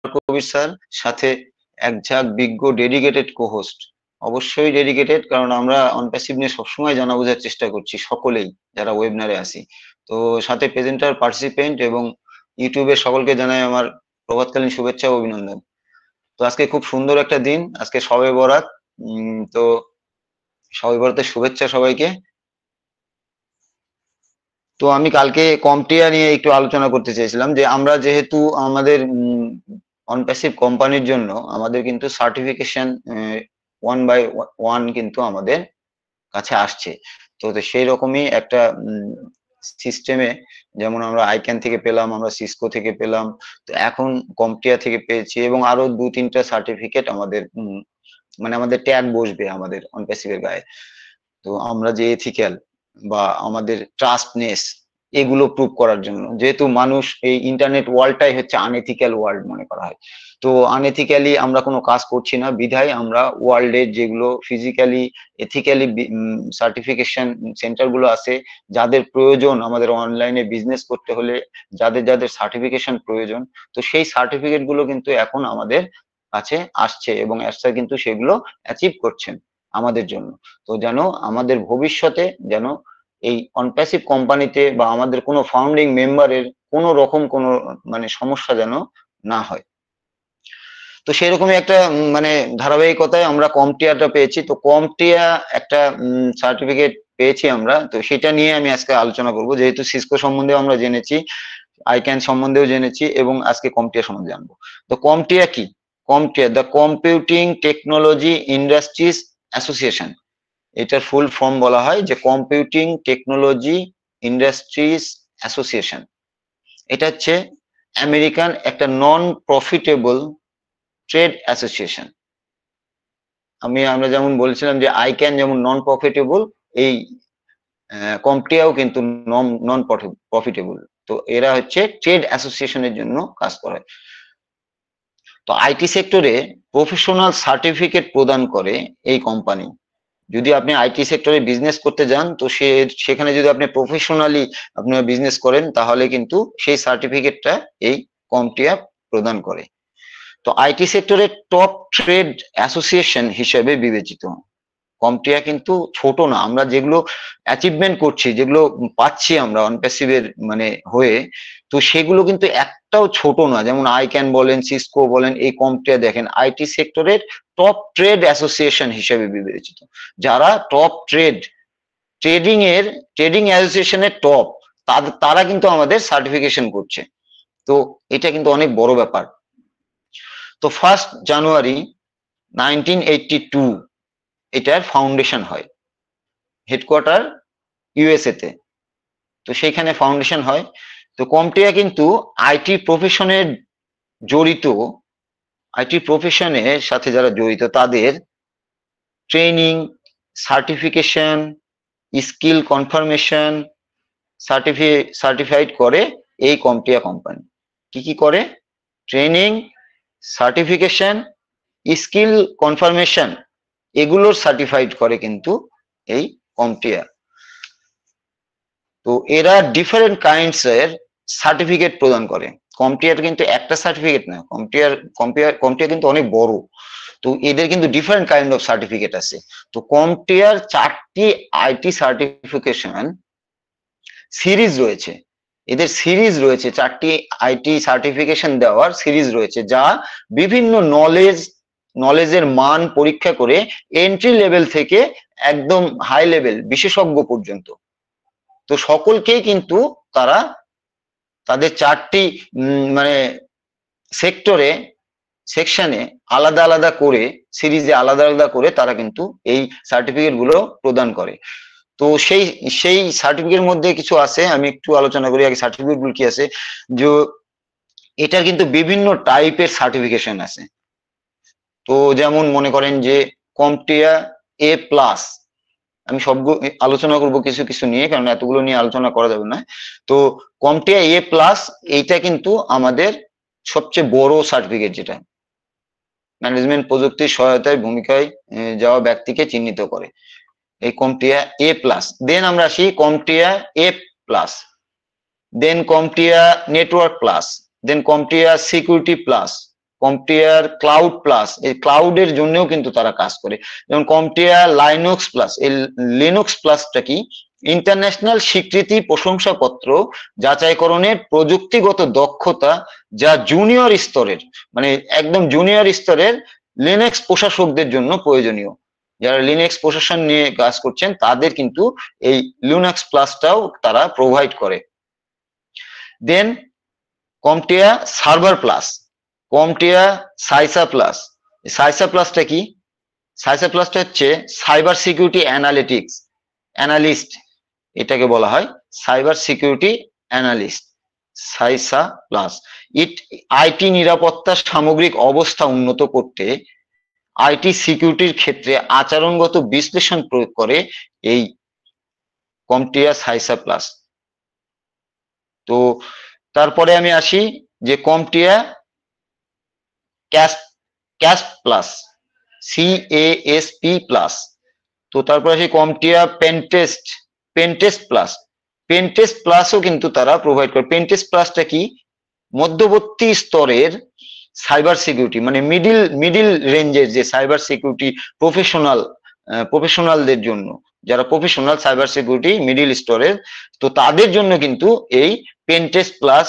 কবির sir, সাথে এক ঝাঁক বিজ্ঞ ডেডিকেটেড কো-হোস্ট। অবশ্যই ডেডিকেটেড, কারণ আমরা অনপ্যাসিভ নিয়ে সবসময় জানা বোঝার চেষ্টা করছি সকলেই যারা ওয়েবিনারে আসি। তো সাথে প্রেজেন্টার, পার্টিসিপেন্ট এবং ইউটিউবের সকলকে জানাই আমার প্রভাতকালীন শুভেচ্ছা ও অভিনন্দন। তো আজকে খুব সুন্দর একটা দিন, আজকে শবে বরাত। তো শবে বরাতের শুভেচ্ছা সবাইকে। তো আমি কালকে কম্পটিয়া নিয়ে একটু আলোচনা করতে চেয়েছিলাম যে আমরা যেহেতু আমাদের অনপ্যাসিভ কোম্পানির জন্য আমাদের কিন্তু সার্টিফিকেশন 1 by 1 কিন্তু আমাদের কাছে আসছে। তো সেই রকমই একটা সিস্টেমে, যেমন আমরা আইক্যান থেকে পেলাম, আমরা সিসকো থেকে পেলাম, তো এখন কম্পটিয়া থেকে পেয়েছি, এবং আরো 2-3টা সার্টিফিকেট আমাদের মানে আমাদের ট্যাগ বসবে আমাদের অনপ্যাসিভের গায়ে। তো আমরা যে এথিক্যাল বা আমাদের ট্রাস্টনেস, এগুলো প্রুভ করার জন্য, যেহেতু মানুষ এই ইন্টারনেট ওয়ার্ল্ডটাই হচ্ছে আনএথিক্যাল ওয়ার্ল্ড মনে করা হয়। তো আনএথিক্যালি আমরা কোনো কাজ করছি না, বিধায় আমরা ওয়ার্ল্ডের যেগুলো ফিজিক্যালি এথিক্যালি সার্টিফিকেশন সেন্টার গুলো আছে, যাদের প্রয়োজন আমাদের অনলাইনে বিজনেস করতে হলে, যাদের যাদের সার্টিফিকেশন প্রয়োজন, তো সেই সার্টিফিকেট গুলো কিন্তু এখন আমাদের কাছে আসছে, এবং স্যার কিন্তু সেগুলো অ্যাচিভ করছেন আমাদের জন্য। তো যেন আমাদের ভবিষ্যতে যেন এই অনপ্যাসিভ কোম্পানিতে বা আমাদের কোনো ফাউন্ডিং মেম্বারের কোনো রকম কোনো মানে সমস্যা যেন না হয়। তো সেরকমই একটা মানে ধারাবাহিকতায় আমরা কম্পটিয়াটা পেয়েছি। তো কম্পটিয়া একটা সার্টিফিকেট পেয়েছি আমরা, তো সেটা নিয়ে আমি আজকে আলোচনা করব, যেহেতু সিসকো সম্বন্ধে আমরা জেনেছি, আইক্যান সম্বন্ধেও জেনেছি, এবং আজকে কম্পটিয়া সম্বন্ধে জানবো। তো কম্পটিয়া কি? CompTIA the computing technology industries association. এটার ফুল ফর্ম বলা হয় যে কম্পিউটিং টেকনোলজি ইন্ডাস্ট্রিজ অ্যাসোসিয়েশন। এটা হচ্ছে আমেরিকান একটা নন প্রফিটেবল ট্রেড অ্যাসোসিয়েশন। আমরা যেমন বলছিলাম যে আইক্যান যেমন নন প্রফিটেবল, এই কম্পটিয়াও কিন্তু নন প্রফিটেবল। তো এরা হচ্ছে ট্রেড অ্যাসোসিয়েশনের জন্য কাজ করে। তো আইটি সেক্টরে প্রফেশনাল সার্টিফিকেট প্রদান করে এই কোম্পানি। যদি আপনি আইটি সেক্টরে বিজনেস করতে যান, তো সেখানে যদি আপনি প্রফেশনালি আপনার বিজনেস করেন, তাহলে কিন্তু সেই সার্টিফিকেটটা এই কম্পটিয়া প্রদান করে। তো আইটি সেক্টরের টপ ট্রেড অ্যাসোসিয়েশন হিসেবে বিবেচিত। কম্পটিয়া কিন্তু ছোট না, আমরা যেগুলো অ্যাচিভমেন্ট করছি, যেগুলো পাচ্ছি আমরা অনপ্যাসিভের মানে হয়ে, তো সেগুলো কিন্তু একটাও ছোট না। যেমন আইক্যান বলেন, সিসকো বলেন, এই কম্পটিয়া দেখেন আইটি সেক্টরের টপ ট্রেড অ্যাসোসিয়েশন হিসেবে বিবেচিত। যারা টপ ট্রেডিং অ্যাসোসিয়েশনের টপ, তারা কিন্তু আমাদের সার্টিফিকেশন করছে। তো এটা কিন্তু অনেক বড় ব্যাপার। তো 1 জানুয়ারি 1982 এটার ফাউন্ডেশন হয়, হেডকোয়ার্টার ইউএসএ তে। তো সেইখানে ফাউন্ডেশন হয়। তো কম্পটিয়া কিন্তু আইটি প্রফেশনের জড়িত, আইটি প্রফেশনের সাথে যারা জড়িত তাদের training, certification, skill confirmation, certified করে এই কম্পটিয়া কোম্পানি। কি কি করে? ট্রেনিং, সার্টিফিকেশন, স্কিল কনফার্মেশন, এগুলোর সার্টিফাইড করে কিন্তু এই কম্পটিয়া। তো এরা ডিফারেন্ট কাইন্ডস এর সার্টিফিকেট প্রদান করে। কম্পটিয়ার কিন্তু একটা সার্টিফিকেট না, কম্পটিয়া কিন্তু অনেক বড়। তো এদের কিন্তু ডিফারেন্ট কাইন্ড অফ সার্টিফিকেট আছে। তো কম্পটিয়ার 4টি আইটি সার্টিফিকেশন সিরিজ রয়েছে। এদের সিরিজ রয়েছে, 4টি আইটি সার্টিফিকেশন দেওয়ার সিরিজ রয়েছে, যা বিভিন্ন নলেজের মান পরীক্ষা করে এন্ট্রি লেভেল থেকে একদম হাই লেভেল বিশেষজ্ঞ পর্যন্ত। তো সকলকেই কিন্তু তারা তাদের 4টি মানে সেক্টরে, সেকশনে আলাদা আলাদা করে, সিরিজে আলাদা আলাদা করে তারা কিন্তু এই সার্টিফিকেট গুলো প্রদান করে। তো সেই সার্টিফিকেট মধ্যে কিছু আছে, আমি একটু আলোচনা করি আগে সার্টিফিকেট গুলো কি আছে। যে এটা কিন্তু বিভিন্ন টাইপের সার্টিফিকেশন আছে। তো যেমন মনে করেন যে কম্পটিয়া A+, আমি সবগুলো আলোচনা করব কিছু কিছু নিয়ে, কারণ এতগুলো নিয়ে আলোচনা করা যাবে না। তো কম্পটিয়া A+, এইটা কিন্তু আমাদের সবচেয়ে বড় সার্টিফিকেট, যেটা ম্যানেজমেন্ট প্রযুক্তির সহায়তায় ভূমিকায় যাওয়া ব্যক্তিকে চিহ্নিত করে, এই কম্পটিয়া A+। দেন আমরা আসি CompTIA A+, then CompTIA network plus, then CompTIA security plus, কম্পটিয়ার ক্লাউড প্লাস, এই ক্লাউডের জন্যও কিন্তু তারা কাজ করে। যেমন কম্পটিয়ার লাইনক্স প্লাস, এই লিনাক্স প্লাসটা কি, ইন্টারন্যাশনাল স্বীকৃতি প্রশংসাপত্র যাচাইকরণের প্রযুক্তিগত দক্ষতা যা জুনিয়র স্তরের, মানে একদম জুনিয়র স্তরের লিনাক্স প্রশাসকদের জন্য প্রয়োজনীয়। যারা লিনাক্স প্রশাসন নিয়ে কাজ করছেন তাদের কিন্তু এই লিনাক্স প্লাসটাও তারা প্রোভাইড করে। দেন কম্পটিয়া সার্ভার প্লাস, কম্পটিয়া সাইসা প্লাস। সাইসা প্লাসটা কি, সাইসা প্লাসটা হচ্ছে সাইবার সিকিউরিটি অ্যানালিস্ট, এটাকে বলা হয় cyber security analyst, CySA plus. IT নিরাপত্তার সামগ্রিক অবস্থা উন্নত করতে আইটি সিকিউরিটির ক্ষেত্রে আচরণগত বিশ্লেষণ প্রয়োগ করে এই কম্পটিয়া সাইসা প্লাস। তো তারপরে আমি আসি যে কম্পটিয়া ক্যাস্প প্লাস, CASP প্লাস। তো তারপরে আসি কম্পটিয়া পেনটেস্ট প্লাস, পেনটেস্ট প্লাসও কিন্তু তারা প্রোভাইড করে। পেনটেস্ট প্লাসটা কি, মধ্যবর্তী স্তরের সাইবার সিকিউরিটি, মানে মিডিল রেঞ্জের যে সাইবার সিকিউরিটি প্রফেশনালদের জন্য, যারা প্রফেশনাল সাইবার সিকিউরিটি মিডিল স্তরের, তো তাদের জন্য কিন্তু এই পেনটেস্ট প্লাস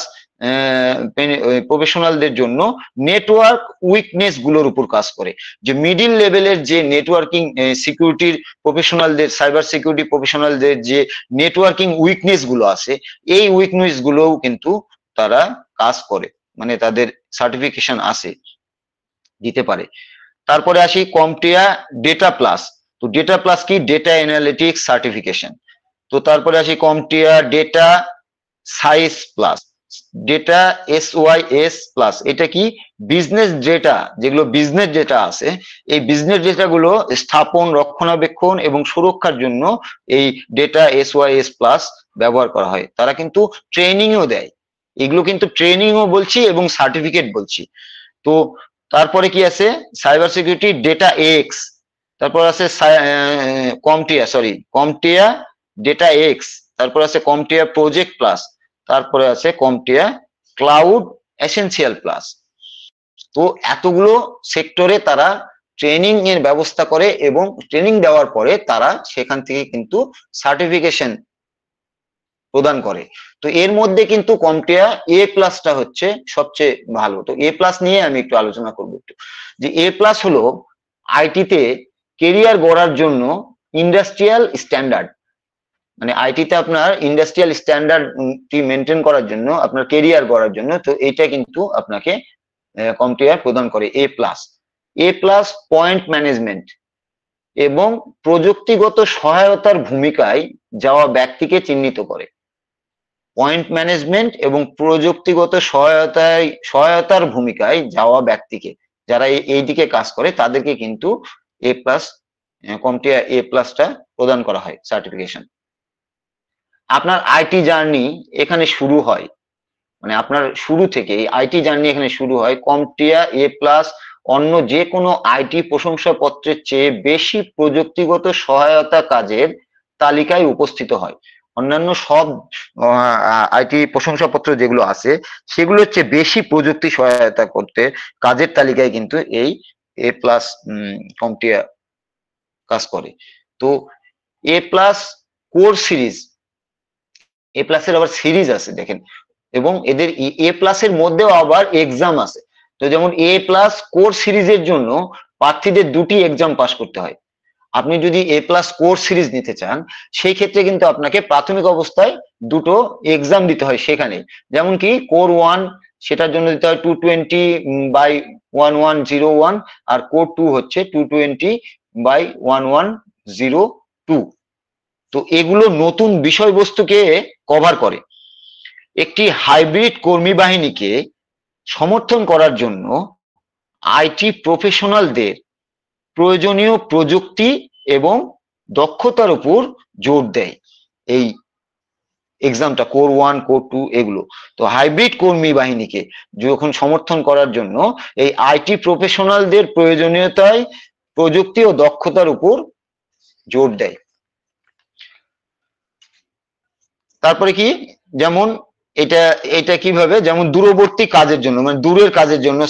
প্রফেশনালদের জন্য নেটওয়ার্ক উইকনেস গুলোর উপর কাজ করে। যে মিডিল লেভেলের যে নেটওয়ার্কিং সিকিউরিটির প্রফেশনালদের, সাইবার সিকিউরিটি প্রফেশনালদের যে নেটওয়ার্কিং উইকনেস গুলো আছে, এই উইকনেস গুলোও কিন্তু তারা কাজ করে, মানে তাদের সার্টিফিকেশন আছে, দিতে পারে। তারপরে আসি কম্পটিয়া ডেটা প্লাস। তো ডেটা প্লাস কি, ডেটা অ্যানালিটিক্স সার্টিফিকেশন। তো তারপরে আসি CompTIA data sys plus, data SYS plus. এটা কি, বিজনেস ডেটা, যেগুলো বিজনেস ডেটা আছে, এই বিজনেস ডেটা গুলো স্থাপন, রক্ষণাবেক্ষণ এবং সুরক্ষার জন্য এই ডেটা SYS প্লাস ব্যবহার করা হয়। তারা কিন্তু ট্রেনিংও দেয়, এগুলো কিন্তু ট্রেনিংও বলছি এবং সার্টিফিকেট বলছি। তো তারপরে কি আছে, সাইবার সিকিউরিটি ডেটা এক্স, তারপর আছে কম্পটিয়া ডেটা এক্স, তারপর আছে কম্পটিয়া প্রজেক্ট প্লাস, তারপরে আছে কম্পটিয়া ক্লাউড এসেনশিয়াল প্লাস। তো এতগুলো সেক্টরে তারা ট্রেনিং এর ব্যবস্থা করে এবং ট্রেনিং দেওয়ার পরে তারা সেখান থেকে কিন্তু সার্টিফিকেশন প্রদান করে। তো এর মধ্যে কিন্তু কম্পটিয়া A প্লাসটা হচ্ছে সবচেয়ে ভালো। তো A প্লাস নিয়ে আমি একটু আলোচনা করবো একটু, যে A প্লাস হলো আইটিতে কেরিয়ার গড়ার জন্য ইন্ডাস্ট্রিয়াল স্ট্যান্ডার্ড, মানে আইটিতে আপনার ইন্ডাস্ট্রিয়াল স্ট্যান্ডার্ডটি মেনটেন করার জন্য, আপনার কেরিয়ার গড়ার জন্য, তো এটা কিন্তু আপনাকে কম্পটিয়া প্রদান করে A plus. A plus point management এবং প্রযুক্তিগত সহায়তার ভূমিকায় যাওয়া ব্যক্তিকে চিহ্নিত করে। পয়েন্ট ম্যানেজমেন্ট এবং প্রযুক্তিগত সহায়তার ভূমিকায় যাওয়া ব্যক্তিকে, যারা এই দিকে কাজ করে, তাদেরকে কিন্তু A প্লাস, কম্পটিয়া A প্লাসটা প্রদান করা হয় সার্টিফিকেশন। আপনার আইটি জার্নি এখানে শুরু হয়, মানে আপনার শুরু থেকে আইটি জার্নি এখানে শুরু হয়। কম্পটিয়া A প্লাস অন্য যে কোনো আইটি প্রশংসাপত্রের চেয়ে বেশি প্রযুক্তিগত সহায়তা কাজের তালিকায় উপস্থিত হয়। অন্যান্য সব আইটি প্রশংসাপত্র যেগুলো আছে সেগুলো হচ্ছে বেশি প্রযুক্তি সহায়তা করতে কাজের তালিকায় কিন্তু এই A প্লাস কম্পটিয়া কাজ করে। তো A plus core series, A প্লাসের আবার সিরিজ আছে দেখেন, এবং এদের A প্লাসের মধ্যেও আবার এক্সাম আছে। তো যেমন A প্লাস কোর সিরিজের জন্য প্রার্থীদের দুটি এক্সাম পাস করতে হয়। আপনি যদি A প্লাস কোর সিরিজ নিতে চান, সেই ক্ষেত্রে কিন্তু আপনাকে প্রাথমিক অবস্থায় দুটো এক্সাম দিতে হয় সেখানে। যেমন কি কোর 1, সেটার জন্য দিতে হয় 220/1101, আর কোর 2 হচ্ছে 220/1102। তো এগুলো নতুন বিষয়বস্তুকে কভার করে। একটি হাইব্রিড কর্মী বাহিনীকে সমর্থন করার জন্য আইটি প্রফেশনালদের প্রয়োজনীয় প্রযুক্তি এবং দক্ষতার উপর জোর দেয় এই এক্সামটা, কোর 1, কোর 2 এগুলো। তো হাইব্রিড কর্মী বাহিনীকে যখন সমর্থন করার জন্য এই আইটি প্রফেশনালদের প্রয়োজনীয়তায় প্রযুক্তি ও দক্ষতার উপর জোর দেয়। তারপরে কি, যেমন এটা এটা কিভাবে, যেমন দূরবর্তী কাজের জন্য, মানে দূরের কাজের জন্য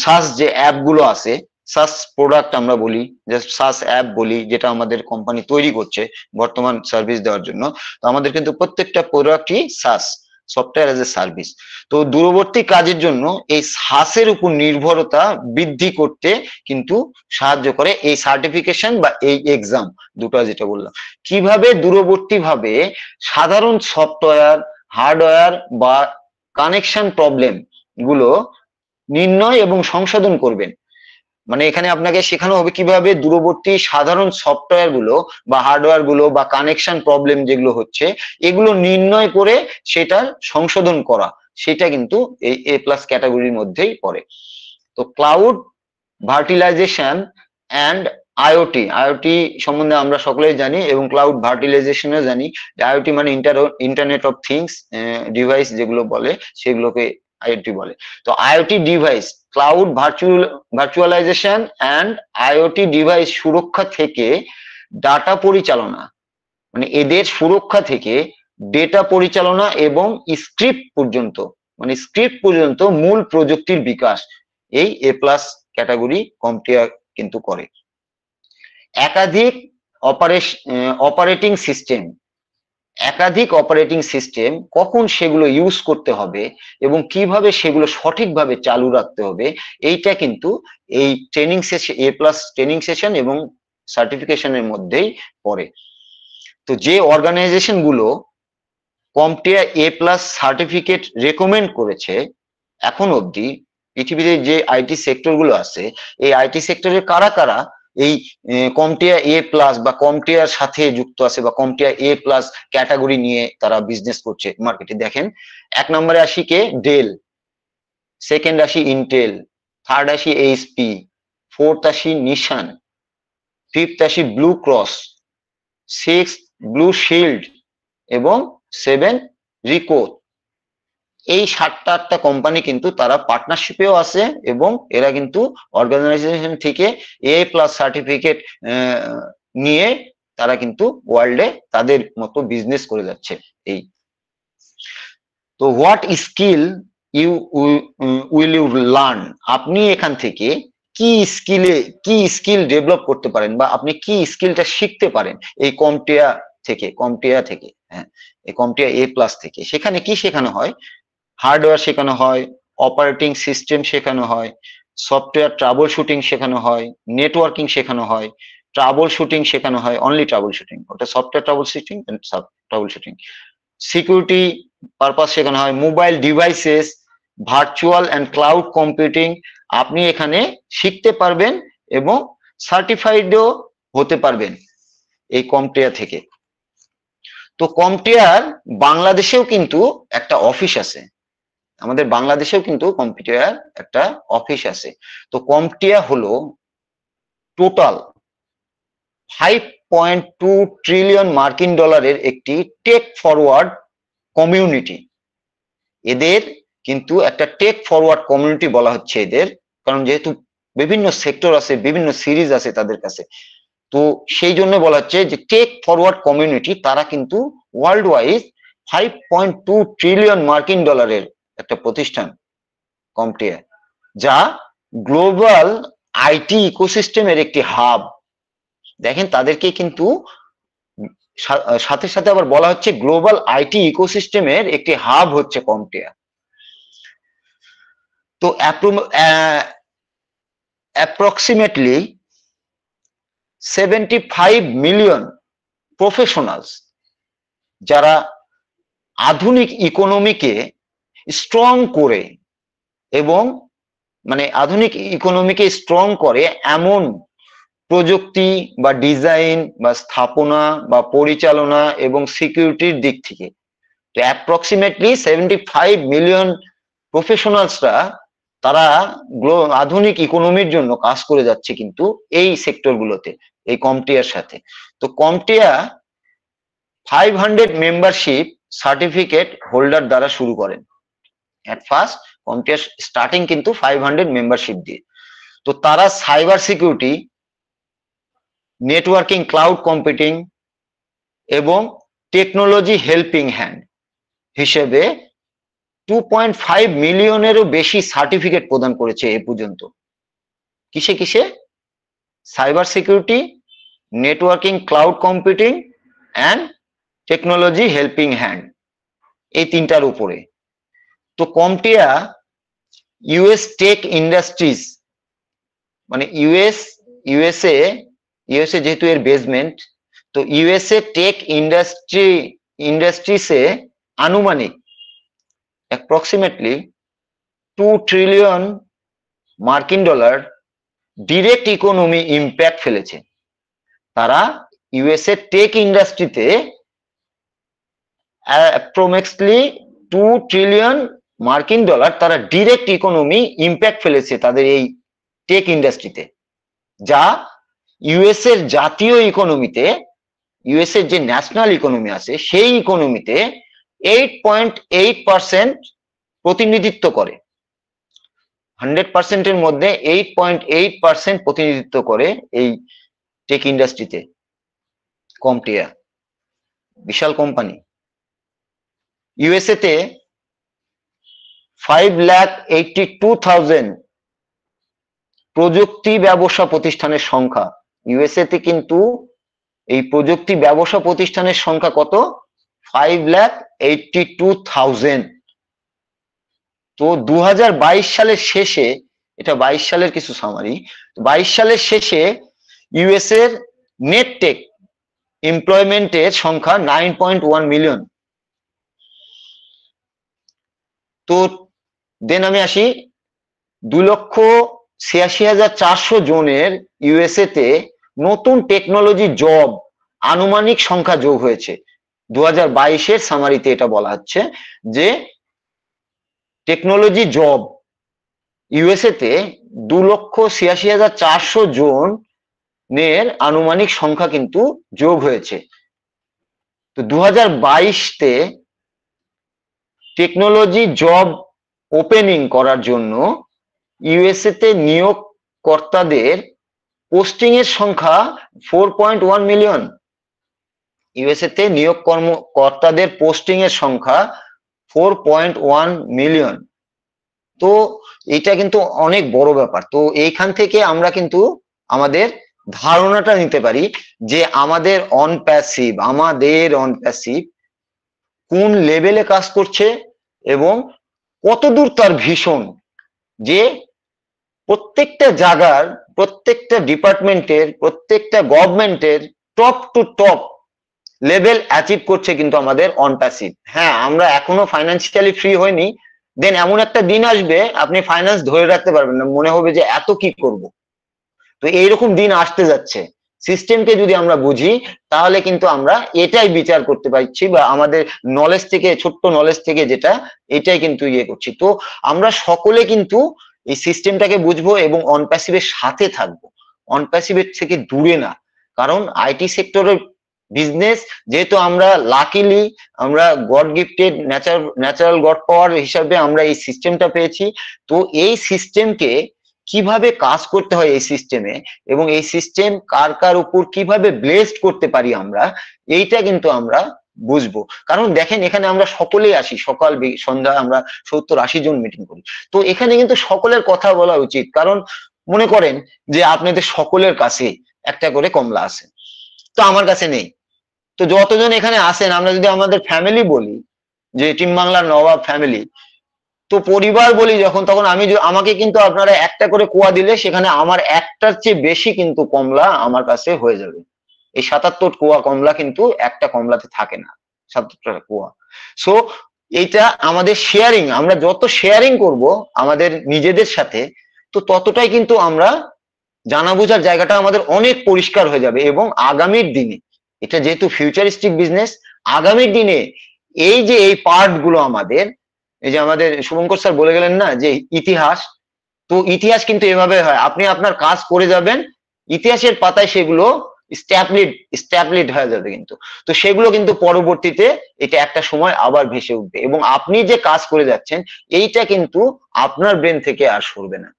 সাস যে অ্যাপ গুলো আছে, সাস প্রোডাক্ট আমরা বলি, যে সাস অ্যাপ বলি, যেটা আমাদের কোম্পানি তৈরি করছে বর্তমান সার্ভিস দেওয়ার জন্য। তো আমাদের কিন্তু প্রত্যেকটা প্রোডাক্টই সাস, সফটওয়্যার এজ এ সার্ভিস। তো দূরবর্তী কাজের জন্য এই সাসের উপর নির্ভরতা বৃদ্ধি করতে কিন্তু সাহায্য করে এই সার্টিফিকেশন বা এই এক্সাম দুটো, যেটা বললাম। কিভাবে দূরবর্তী ভাবে সাধারণ সফটওয়্যার, হার্ডওয়্যার বা কানেকশন প্রবলেম গুলো নির্ণয় এবং সংশোধন করবেন। মানে এখানে আপনাকে শেখানো হবে কিভাবে দূরবর্তী সাধারণ সফটওয়্যার গুলো বা হার্ডওয়্যার গুলো বা কানেকশন প্রবলেম যেগুলো হচ্ছে, এগুলো নির্ণয় করে সেটার সংশোধন করা, সেটা কিন্তু এই এ প্লাস ক্যাটাগরির মধ্যেই পড়ে। তো ক্লাউড ভার্টিলাইজেশন অ্যান্ড আইওটি, আইওটি সম্বন্ধে আমরা সকলেই জানি, এবং ক্লাউড ভার্টিলাইজেশনও জানি। আইওটি মানে ইন্টারনেট অফ থিংস ডিভাইস যেগুলো বলে, সেগুলোকে আইওটি বলে। তো IoT device, cloud virtualisation and IoT device সুরক্ষা থেকে ডাটা পরিচালনা, মানে এদের সুরক্ষা থেকে ডেটা পরিচালনা এবং স্ক্রিপ্ট পর্যন্ত, মানে স্ক্রিপ্ট পর্যন্ত মূল প্রযুক্তির বিকাশ এই এ প্লাস ক্যাটাগরি কম্পিয়া কিন্তু করে। একাধিক অপারেটিং সিস্টেম, একাধিক অপারেটিং সিস্টেম কখন সেগুলো ইউজ করতে হবে এবং কিভাবে সেগুলো সঠিকভাবে চালু রাখতে হবে, এইটা কিন্তু এই ট্রেনিং সেশন, এ প্লাস ট্রেনিং সেশন এবং সার্টিফিকেশনের মধ্যেই পড়ে। তো যে অর্গানাইজেশন গুলো কম্পটিয়া এ প্লাস সার্টিফিকেট রেকমেন্ড করেছে এখন অবধি, পৃথিবীতে যে আইটি সেক্টর গুলো আছে, এই আইটি সেক্টরের কারা কারা এই কম্পটিয়া এ প্লাস বা কম্পটিয়ার সাথে যুক্ত আছে বা কম্পটিয়া এ প্লাস ক্যাটাগরি নিয়ে তারা বিজনেস করছে মার্কেটে, দেখেন। 1 নম্বরে আসি কে? ডেল, সেকেন্ড আসি ইন্টেল, থার্ড আসি এইচপি, ফোর্থ আসি নিশান, ফিফথ আসি blue cross, six blue shield এবং 7 রিকো। এই 7টা 8টা কোম্পানি কিন্তু তারা পার্টনারশিপেও আছে এবং এরা কিন্তু অর্গানাইজেশন থেকে এ প্লাস সার্টিফিকেট নিয়ে তারা কিন্তু ওয়ার্ল্ডে তাদের মতো বিজনেস করে যাচ্ছে। এই তো what skill you will you learn, আপনি এখান থেকে কি স্কিল ডেভেলপ করতে পারেন বা আপনি কি স্কিলটা শিখতে পারেন এই কম্পটিয়া থেকে, হ্যাঁ, এই কম্পটিয়া এ প্লাস থেকে। সেখানে কি শেখানো হয়? হার্ডওয়্যার শেখানো হয়, অপারেটিং সিস্টেম শেখানো হয়, সফটওয়্যার ট্রাবল শুটিং শেখানো হয়, নেটওয়ার্কিং শেখানো হয়, ট্রাবল শুটিং শেখানো হয়, অনলি ট্রাবল শুটিং, ওটা software trouble shooting, trouble shooting, security purpose শেখানো হয়, mobile devices, virtual and cloud computing আপনি এখানে শিখতে পারবেন এবং সার্টিফাইডও হতে পারবেন এই কম্পটিয়া থেকে। তো কম্পটিয়ার বাংলাদেশেও কিন্তু একটা অফিস আছে, আমাদের বাংলাদেশেও কিন্তু কম্পটিয়ার একটা অফিস আছে। তো কম্পটিয়া হলো টোটাল 5.2 ট্রিলিয়ন মার্কিন ডলারের একটি টেক ফরওয়ার্ড কমিউনিটি। এদের কিন্তু একটা টেক ফরওয়ার্ড কমিউনিটি বলা হচ্ছে এদের, কারণ যেহেতু বিভিন্ন সেক্টর আছে, বিভিন্ন সিরিজ আছে তাদের কাছে, তো সেই জন্য বলা হচ্ছে যে টেক ফরওয়ার্ড কমিউনিটি। তারা কিন্তু ওয়ার্ল্ড ওয়াইজ 5.2 ট্রিলিয়ন মার্কিন ডলারের একটা প্রতিষ্ঠান কম্পটিয়া, যা গ্লোবাল আইটি ইকোসিস্টেমের একটি হাব। দেখেন তাদেরকে কিন্তু সাথে সাথে আবার বলা হচ্ছে গ্লোবাল আইটি ইকোসিস্টেমের একটি হাব হচ্ছে কম্পটিয়া। তো অ্যাপ্রক্সিমেটলি 75 মিলিয়ন প্রফেশনালস, যারা আধুনিক ইকোনমিকে স্ট্রং করে এবং মানে আধুনিক ইকোনমিকে স্ট্রং করে এমন প্রযুক্তি বা ডিজাইন বা স্থাপনা বা পরিচালনা এবং সিকিউরিটির দিক থেকে, তো অ্যাপ্রক্সিমেটলি 75 মিলিয়ন প্রফেশনালসরা তারা আধুনিক ইকোনমির জন্য কাজ করে যাচ্ছে কিন্তু এই সেক্টরগুলোতে, এই কম্পটিয়ার সাথে। তো কম্পটিয়া 500 মেম্বারশিপ সার্টিফিকেট হোল্ডার দ্বারা শুরু করেন। এট ফার্স্ট কম্পটিয়ার স্টার্টিং কিন্তু 500 মেম্বারশিপ দিয়ে। তো তারা cyber security, networking, cloud computing এবং টেকনোলজি হিসেবে 2.5 মিলিয়নেরও বেশি সার্টিফিকেট প্রদান করেছে এ পর্যন্ত। কিসে কিসে? Cyber security, networking, cloud computing and technology helping hand, এই তিনটার উপরে। তো কমটিয়া ইউএস টেক ইন্ডাস্ট্রিজ, মানে ইউএসএ যেহেতু এর বেসমেন্ট, তো ইউএসএ টেক ইন্ডাস্ট্রিজে আনুমানিক অ্যাপ্রক্সিমেটলি 2 ট্রিলিয়ন মার্কিন ডলার ডিরেক্ট ইকোনমি ইম্প্যাক্ট ফেলেছে। তারা ইউএসএ টেক ইন্ডাস্ট্রিতে অ্যাপ্রক্সিমেটলি 2 ট্রিলিয়ন মার্কিন ডলার তারা ডিরেক্ট ইকোনমি ইম্প্যাক্ট ফেলেছে তাদের এই টেক ইন্ডাস্ট্রিতে, যা ইউএস এর জাতীয় ইকোনমিতে, ইউএস এর যে ন্যাশনাল ইকোনমি আছে সেই ইকোনমিতে 8.8% প্রতিনিধিত্ব করে। 100% এর মধ্যে 8.8% প্রতিনিধিত্ব করে এই টেক ইন্ডাস্ট্রিতে। কমটিয়া বিশাল কোম্পানি। ইউএসএ তে 5,82,000 প্রযুক্তি ব্যবসা প্রতিষ্ঠানের সংখ্যা। ইউএসএ তে কিন্তু এই প্রযুক্তি ব্যবসা প্রতিষ্ঠানের সংখ্যা কত? 5,82,000। তো 2022 সালের শেষে, এটা 22 সালের কিছু সামারি, 22 সালের শেষে ইউএস এর নেট টেক এমপ্লয়মেন্টের সংখ্যা 9.1 মিলিয়ন। তো দেন আমি আসি 2,86,400 জনের ইউএসএ তে নতুন টেকনোলজি জব আনুমানিক সংখ্যা যোগ হয়েছে। 2022-এর সামারিতে এটা বলা হচ্ছে যে টেকনোলজি জব ইউএসএ তে 2,86,400 জনের আনুমানিক সংখ্যা কিন্তু যোগ হয়েছে। তো 2022-তে টেকনোলজি জব ওপেনিং করার জন্য ইউএসএ তে নিয়োগকর্তাদের পোস্টিং এর সংখ্যা 4.1 মিলিয়ন। ইউএসএ তে কর্তাদের পোস্টিং এর সংখ্যা 4.1 মিলিয়ন। তো এটা কিন্তু অনেক বড় ব্যাপার। তো এইখান থেকে আমরা কিন্তু আমাদের ধারণাটা নিতে পারি যে আমাদের অন প্যাসিভ কোন লেভেলে কাজ করছে এবং কতদূর তার ভীষণ, যে প্রত্যেকটা জায়গার, প্রত্যেকটা ডিপার্টমেন্টের, প্রত্যেকটা গভর্নমেন্টের top to top level achieve করছে কিন্তু আমাদের অন প্যাসিভ। হ্যাঁ, আমরা এখনো ফাইন্যান্সিয়ালি ফ্রি হয়নি, দেন এমন একটা দিন আসবে আপনি ফাইন্যান্স ধরে রাখতে পারবেন না, মনে হবে যে এত কি করব। তো এইরকম দিন আসতে যাচ্ছে। সিস্টেমকে যদি আমরা বুঝি তাহলে কিন্তু আমরা এটাই বিচার করতে পারছি, বা আমাদের নলেজ থেকে, ছোট্ট নলেজ থেকে যেটা, এটাই কিন্তু ইয়ে করছি। তো আমরা সকলে কিন্তু এই সিস্টেমটাকে বুঝবো এবং অন প্যাসিভের সাথে থাকবো, অন প্যাসিভের থেকে দূরে না। কারণ আইটি সেক্টরের বিজনেস, যেহেতু আমরা লাকিলি আমরা গড গিফটেড ন্যাচারাল গড পাওয়ার হিসাবে আমরা এই সিস্টেমটা পেয়েছি। তো এই সিস্টেমকে কিভাবে কাজ করতে হয় এই সিস্টেমে, এবং এই সিস্টেম কার কার উপর কিভাবে ব্লেসড করতে পারি আমরা, এইটা কিন্তু আমরা বুঝবো। কারণ দেখেন, এখানে আমরা সকলেই আসি, সকাল সন্ধ্যা আমরা 70-80 জন মিটিং করি। তো এখানে কিন্তু সকলের কথা বলা উচিত। কারণ মনে করেন যে আপনাদের সকলের কাছে একটা করে কমলা আছে, তো আমার কাছে নেই। তো যতজন এখানে আসেন, আমরা যদি আমাদের ফ্যামিলি বলি, যে টিম বাংলার নবাব ফ্যামিলি, তো পরিবার বলি যখন, তখন আমাকে কিন্তু আপনারা একটা করে কুয়া দিলে সেখানে আমার একটার চেয়ে বেশি কিন্তু কমলা আমার কাছে হয়ে যাবে। এই 77 কুয়া কমলা কিন্তু একটা কমলাতে থাকে না, 77টা কুয়া। সো এইটা আমাদের শেয়ারিং, আমরা যত শেয়ারিং করব আমাদের নিজেদের সাথে, তো ততটাই কিন্তু আমরা জানা বোঝার জায়গাটা আমাদের অনেক পরিষ্কার হয়ে যাবে। এবং আগামীর দিনে, এটা যেহেতু ফিউচারিস্টিক বিজনেস, আগামীর দিনে এই যে এই পার্ট গুলো আমাদের, এই যে আমাদের শুভঙ্কর স্যার বলে গেলেন না যে ইতিহাস, তো ইতিহাস কিন্তু এভাবে হয়, আপনি আপনার কাজ করে যাবেন, ইতিহাসের পাতায় সেগুলো স্ট্যাবলিড হয়ে যাবে কিন্তু। তো সেগুলো কিন্তু পরবর্তীতে এটা একটা সময় আবার ভেসে উঠবে, এবং আপনি যে কাজ করে যাচ্ছেন এইটা কিন্তু আপনার ব্রেন থেকে আর সরবে না।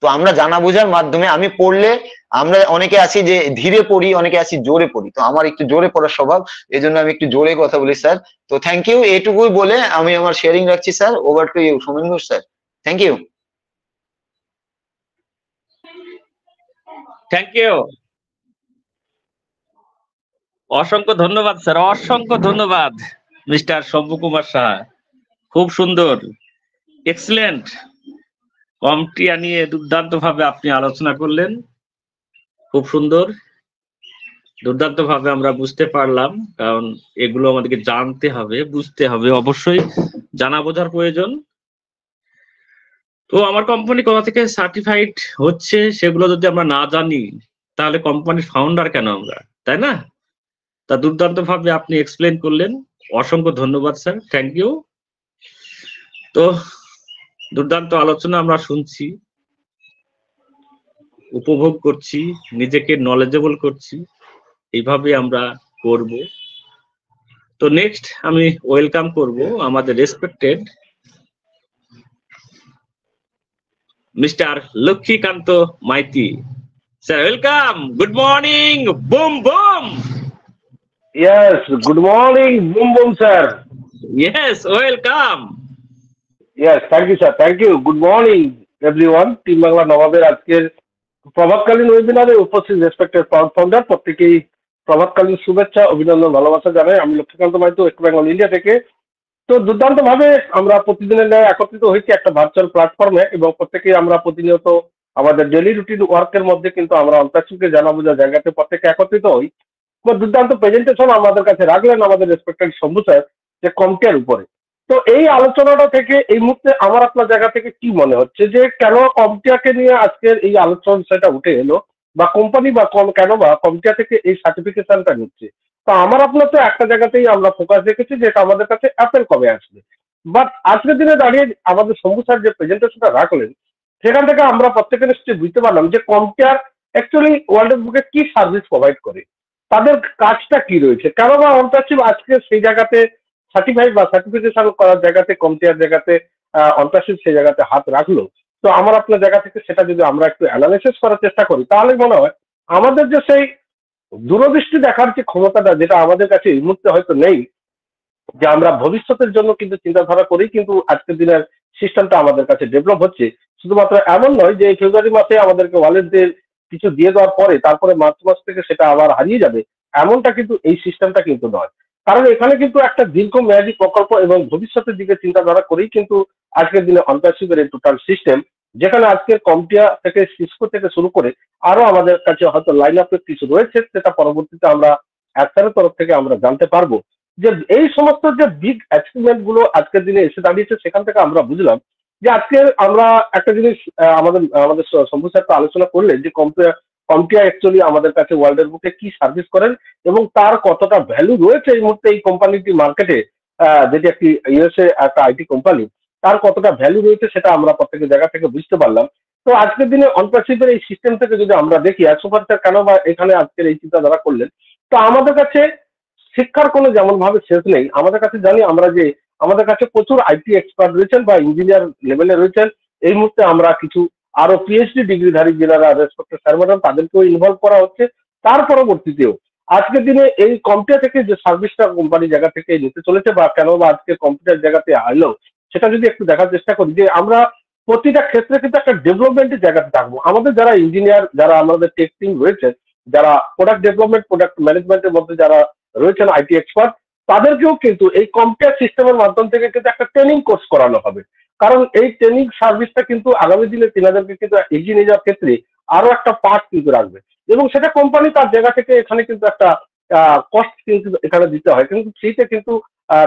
তো আমরা জানা বোঝার মাধ্যমে, আমি পড়লে, আমরা অনেকে আছি যে ধীরে পড়ি, অনেকে আছি জোরে পড়ি, তো আমার একটু জোরে পড়ার স্বভাব, এই জন্য আমি একটু জোরে কথা বলি স্যার। তো থ্যাংক ইউ, এটুকুই বলে আমি আমার শেয়ারিং রাখছি sir. Over to you Somen Ghosh sir. Thank you. Thank you, অসংখ্য ধন্যবাদ স্যার, অসংখ্য ধন্যবাদ মিস্টার শম্ভু কুমার সাহা। খুব সুন্দর, এক্সিলেন্ট। কমটিয়া নিয়ে দুর্দান্ত ভাবে আপনি আলোচনা করলেন, খুব সুন্দর, দুর্দান্ত ভাবে আমরা বুঝতে পারলাম। কারণ এগুলো আমাদেরকে জানতে হবে, বুঝতে হবে, অবশ্যই জানা বোঝার প্রয়োজন। তো আমার কোম্পানি কোথা থেকে সার্টিফাইড হচ্ছে সেগুলো যদি আমরা না জানি, তাহলে কোম্পানির ফাউন্ডার কেন আমরা, তাই না? তা দুর্দান্ত ভাবে আপনি এক্সপ্লেন করলেন, অসংখ্য ধন্যবাদ স্যার, থ্যাংক ইউ। তো দুর্দান্ত আলোচনা আমরা শুনছি, উপভোগ করছি, নিজেকে নলেজেবল করছি, এইভাবে আমরা করব। তো নেক্সট আমি ওয়েলকাম করব আমাদের respected mister Lakshmikanta Maiti sir. Welcome, good morning, boom boom. Yes, good morning, boom boom sir. Yes, welcome. Yes, thank you sir. Thank you. Good morning everyone. Team Bangla নবাবের আজকের প্রভাতকালীন ওয়েবিনারে উপস্থিত রেসপেক্টেড ফাউন্ডার প্রত্যেকেই প্রভাতকালীন শুভেচ্ছা, অভিনন্দন, ভালোবাসা জানাই। আমি লক্ষ্মীকান্ত মাইতি, ওয়েস্ট বেঙ্গল ইন্ডিয়া থেকে। তো দুর্দান্ত ভাবে আমরা প্রতিদিনের ন্যায় একত্রিত হয়েছি একটা ভার্চুয়াল প্ল্যাটফর্মে, এবং প্রত্যেকেই আমরা প্রতিনিয়ত আমাদের ডেলি রুটিন ওয়ার্কের মধ্যে কিন্তু আমরা অন্তর্শীলকে জানা বোঝা জায়গাতে প্রত্যেকে একত্রিত হই। দুর্দান্ত প্রেজেন্টেশন আমাদের কাছে রাখলেন আমাদের রেসপেক্টেড শম্ভু স্যার, যে কমকেয়ার উপরে। তো এই আলোচনাটা থেকে এই মুহূর্তে আমার আপনার জায়গা থেকে কি মনে হচ্ছে যে কেন কমটিয়াকে নিয়ে আজকের এই আলোচনা সেটা উঠে এলো, বা কোম্পানি বা কেন বা কমটিয়া থেকে এই সার্টিফিকেশনটা নিচ্ছে? তো আমার আপনার তো একটা জায়গাতেই আমরা ফোকাস রেখেছি, যেটা আমাদের কাছে অ্যাপেল কবে আসবে। বাট আজকের দিনে দাঁড়িয়ে আমাদের শম্ভু স্যার যে প্রেজেন্টেশনটা রাখলেন, সেখান থেকে আমরা প্রত্যেকে নিশ্চয়ই বুঝতে পারলাম যে কমটিয়ার অ্যাকচুয়ালি ওয়ার্ল্ডের বুকে কি সার্ভিস প্রোভাইড করে, তাদের কাজটা কি রয়েছে, কেন বা অন্তর্শীল আজকে সেই জায়গাতে সার্টিফাইড বা সার্টিফিকেশন করার জায়গাতে, কমটিয়ার জায়গাতে অন্তর্শীল সেই জায়গাতে হাত রাখলো। তো আমার আপনার জায়গা থেকে সেটা যদি আমরা একটু অ্যানালাইসিস করার চেষ্টা করি, তাহলে মনে হয় আমাদের যে সেই দূরদৃষ্টি দেখার যে ক্ষমতাটা, যেটা আমাদের কাছে এই মুহূর্তে হয়তো নেই, যে আমরা ভবিষ্যতের জন্য কিন্তু চিন্তাধারা করেই কিন্তু আজকের দিনের সিস্টেমটা আমাদের কাছে ডেভেলপ হচ্ছে। শুধুমাত্র এমন নয় যে ফেব্রুয়ারি মাসে আমাদেরকে ওয়ালেটদের কিছু দিয়ে দেওয়ার পরে তারপরে মার্চ মাস থেকে সেটা আবার হারিয়ে যাবে, এমনটা কিন্তু এই সিস্টেমটা কিন্তু নয়। কারণ এখানে কিন্তু একটা দীর্ঘমেয়াদী প্রকল্প এবং ভবিষ্যতের দিকে চিন্তাধারা করেই কিন্তু আজকের দিনে অন্তর্শীলের এই টোটাল সিস্টেম, যেখানে আজকের কমটিয়া থেকে সিসকো থেকে শুরু করে আরো আমাদের কাছে হয়তো লাইন আপের কিছু রয়েছে, সেটা পরবর্তীতে আমরা অ্যাক্টারের তরফ থেকে আমরা জানতে পারবো। যে এই সমস্ত যে বিগ অ্যাচিভমেন্ট গুলো আজকের দিনে এসে দাঁড়িয়েছে, সেখান থেকে আমরা বুঝলাম যে আজকে আমরা একটা জিনিস আমাদের আমাদের শম্ভু স্যার তো আলোচনা করলেন যে কমটিয়া অ্যাকচুয়ালি আমাদের কাছে ওয়ার্ল্ডের বুকে কি সার্ভিস করেন এবং তার কতটা ভ্যালু রয়েছে এই মুহূর্তে এই কোম্পানিটি মার্কেটে, যেটি একটি ইউএসএ একটা আইটি কোম্পানি, তার কতটা ভ্যালু রয়েছে সেটা আমরা প্রত্যেকের জায়গা থেকে বুঝতে পারলাম। তো আজকের দিনে অনপ্যাসিভের এই সিস্টেম থেকে যদি আমরা দেখি সুপার স্যার কেন বা এখানে আজকের এই চিন্তাধারা করলেন, তো আমাদের কাছে শিক্ষার কোনো যেমন ভাবে শেষ নেই। আমাদের কাছে জানি আমরা যে আমাদের কাছে প্রচুর আইটি এক্সপার্ট রয়েছেন বা ইঞ্জিনিয়ার লেভেলে রয়েছেন। এই মুহূর্তে আমরা কিছু আরো পিএইচডি ডিগ্রিধারী যারা রেসপেক্টেড স্যার ম্যাডাম, তাদেরকেও ইনভলভ করা হচ্ছে। তার পরবর্তীতেও আজকের দিনে এই কম্পিউটার থেকে যে সার্ভিসটা কোম্পানি জায়গা থেকে নিতে চলেছে, বা কেন বা আজকে কম্পিউটার জায়গাতে আলো, সেটা যদি একটু দেখার চেষ্টা করি যে আমরা প্রতিটা ক্ষেত্রে কিন্তু একটা ডেভেলপমেন্টের জায়গাতে থাকবো। আমাদের যারা ইঞ্জিনিয়ার, যারা আমাদের টেক টিম রয়েছেন, যারা প্রোডাক্ট ডেভেলপমেন্ট প্রোডাক্ট ম্যানেজমেন্টের মধ্যে যারা রয়েছেন আইটি এক্সপার্ট, তাদেরকেও কিন্তু এই কম্পিউটার সিস্টেমের মাধ্যম থেকে কিন্তু একটা ট্রেনিং কোর্স করানো হবে। কারণ এই ট্রেনিং সার্ভিসটা কিন্তু আগামী দিনে তিনাদেরকে কিন্তু এগিয়ে নিয়ে যাওয়ার ক্ষেত্রে আরো একটা পার্ট কিন্তু রাখবে, এবং সেটা কোম্পানি তার জায়গা থেকে এখানে কিন্তু একটা কস্ট কিন্তু এখানে দিতে হয়, কিন্তু ফ্রিতে কিন্তু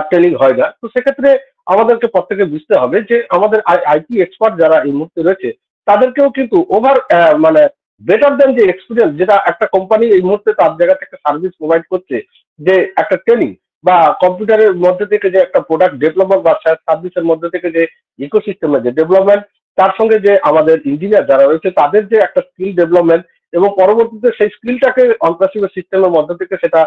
ট্রেনিং হয় না। তো সেক্ষেত্রে আমাদেরকে প্রত্যেকে বুঝতে হবে যে আমাদের আইটি এক্সপার্ট যারা এই মুহূর্তে রয়েছে, তাদেরকেও কিন্তু ওভার মানে বেটার দেন যে এক্সপিরিয়েন্স যেটা একটা কোম্পানি এই মুহূর্তে তার জায়গা থেকে সার্ভিস প্রোভাইড করছে, যে একটা ট্রেনিং বা কম্পিউটারের মধ্যে থেকে যে একটা প্রোডাক্ট ডেভেলপমেন্ট বা সার্ভিসের মধ্যে থেকে যে ইকোসিস্টেমের যে ডেভেলপমেন্ট, তার সঙ্গে যে আমাদের ইঞ্জিনিয়ার যারা রয়েছে তাদের যে একটা স্কিল ডেভেলপমেন্ট, এবং পরবর্তীতে সেই স্কিলটাকে অনপ্যাসিভ সিস্টেমের মধ্যে থেকে সেটা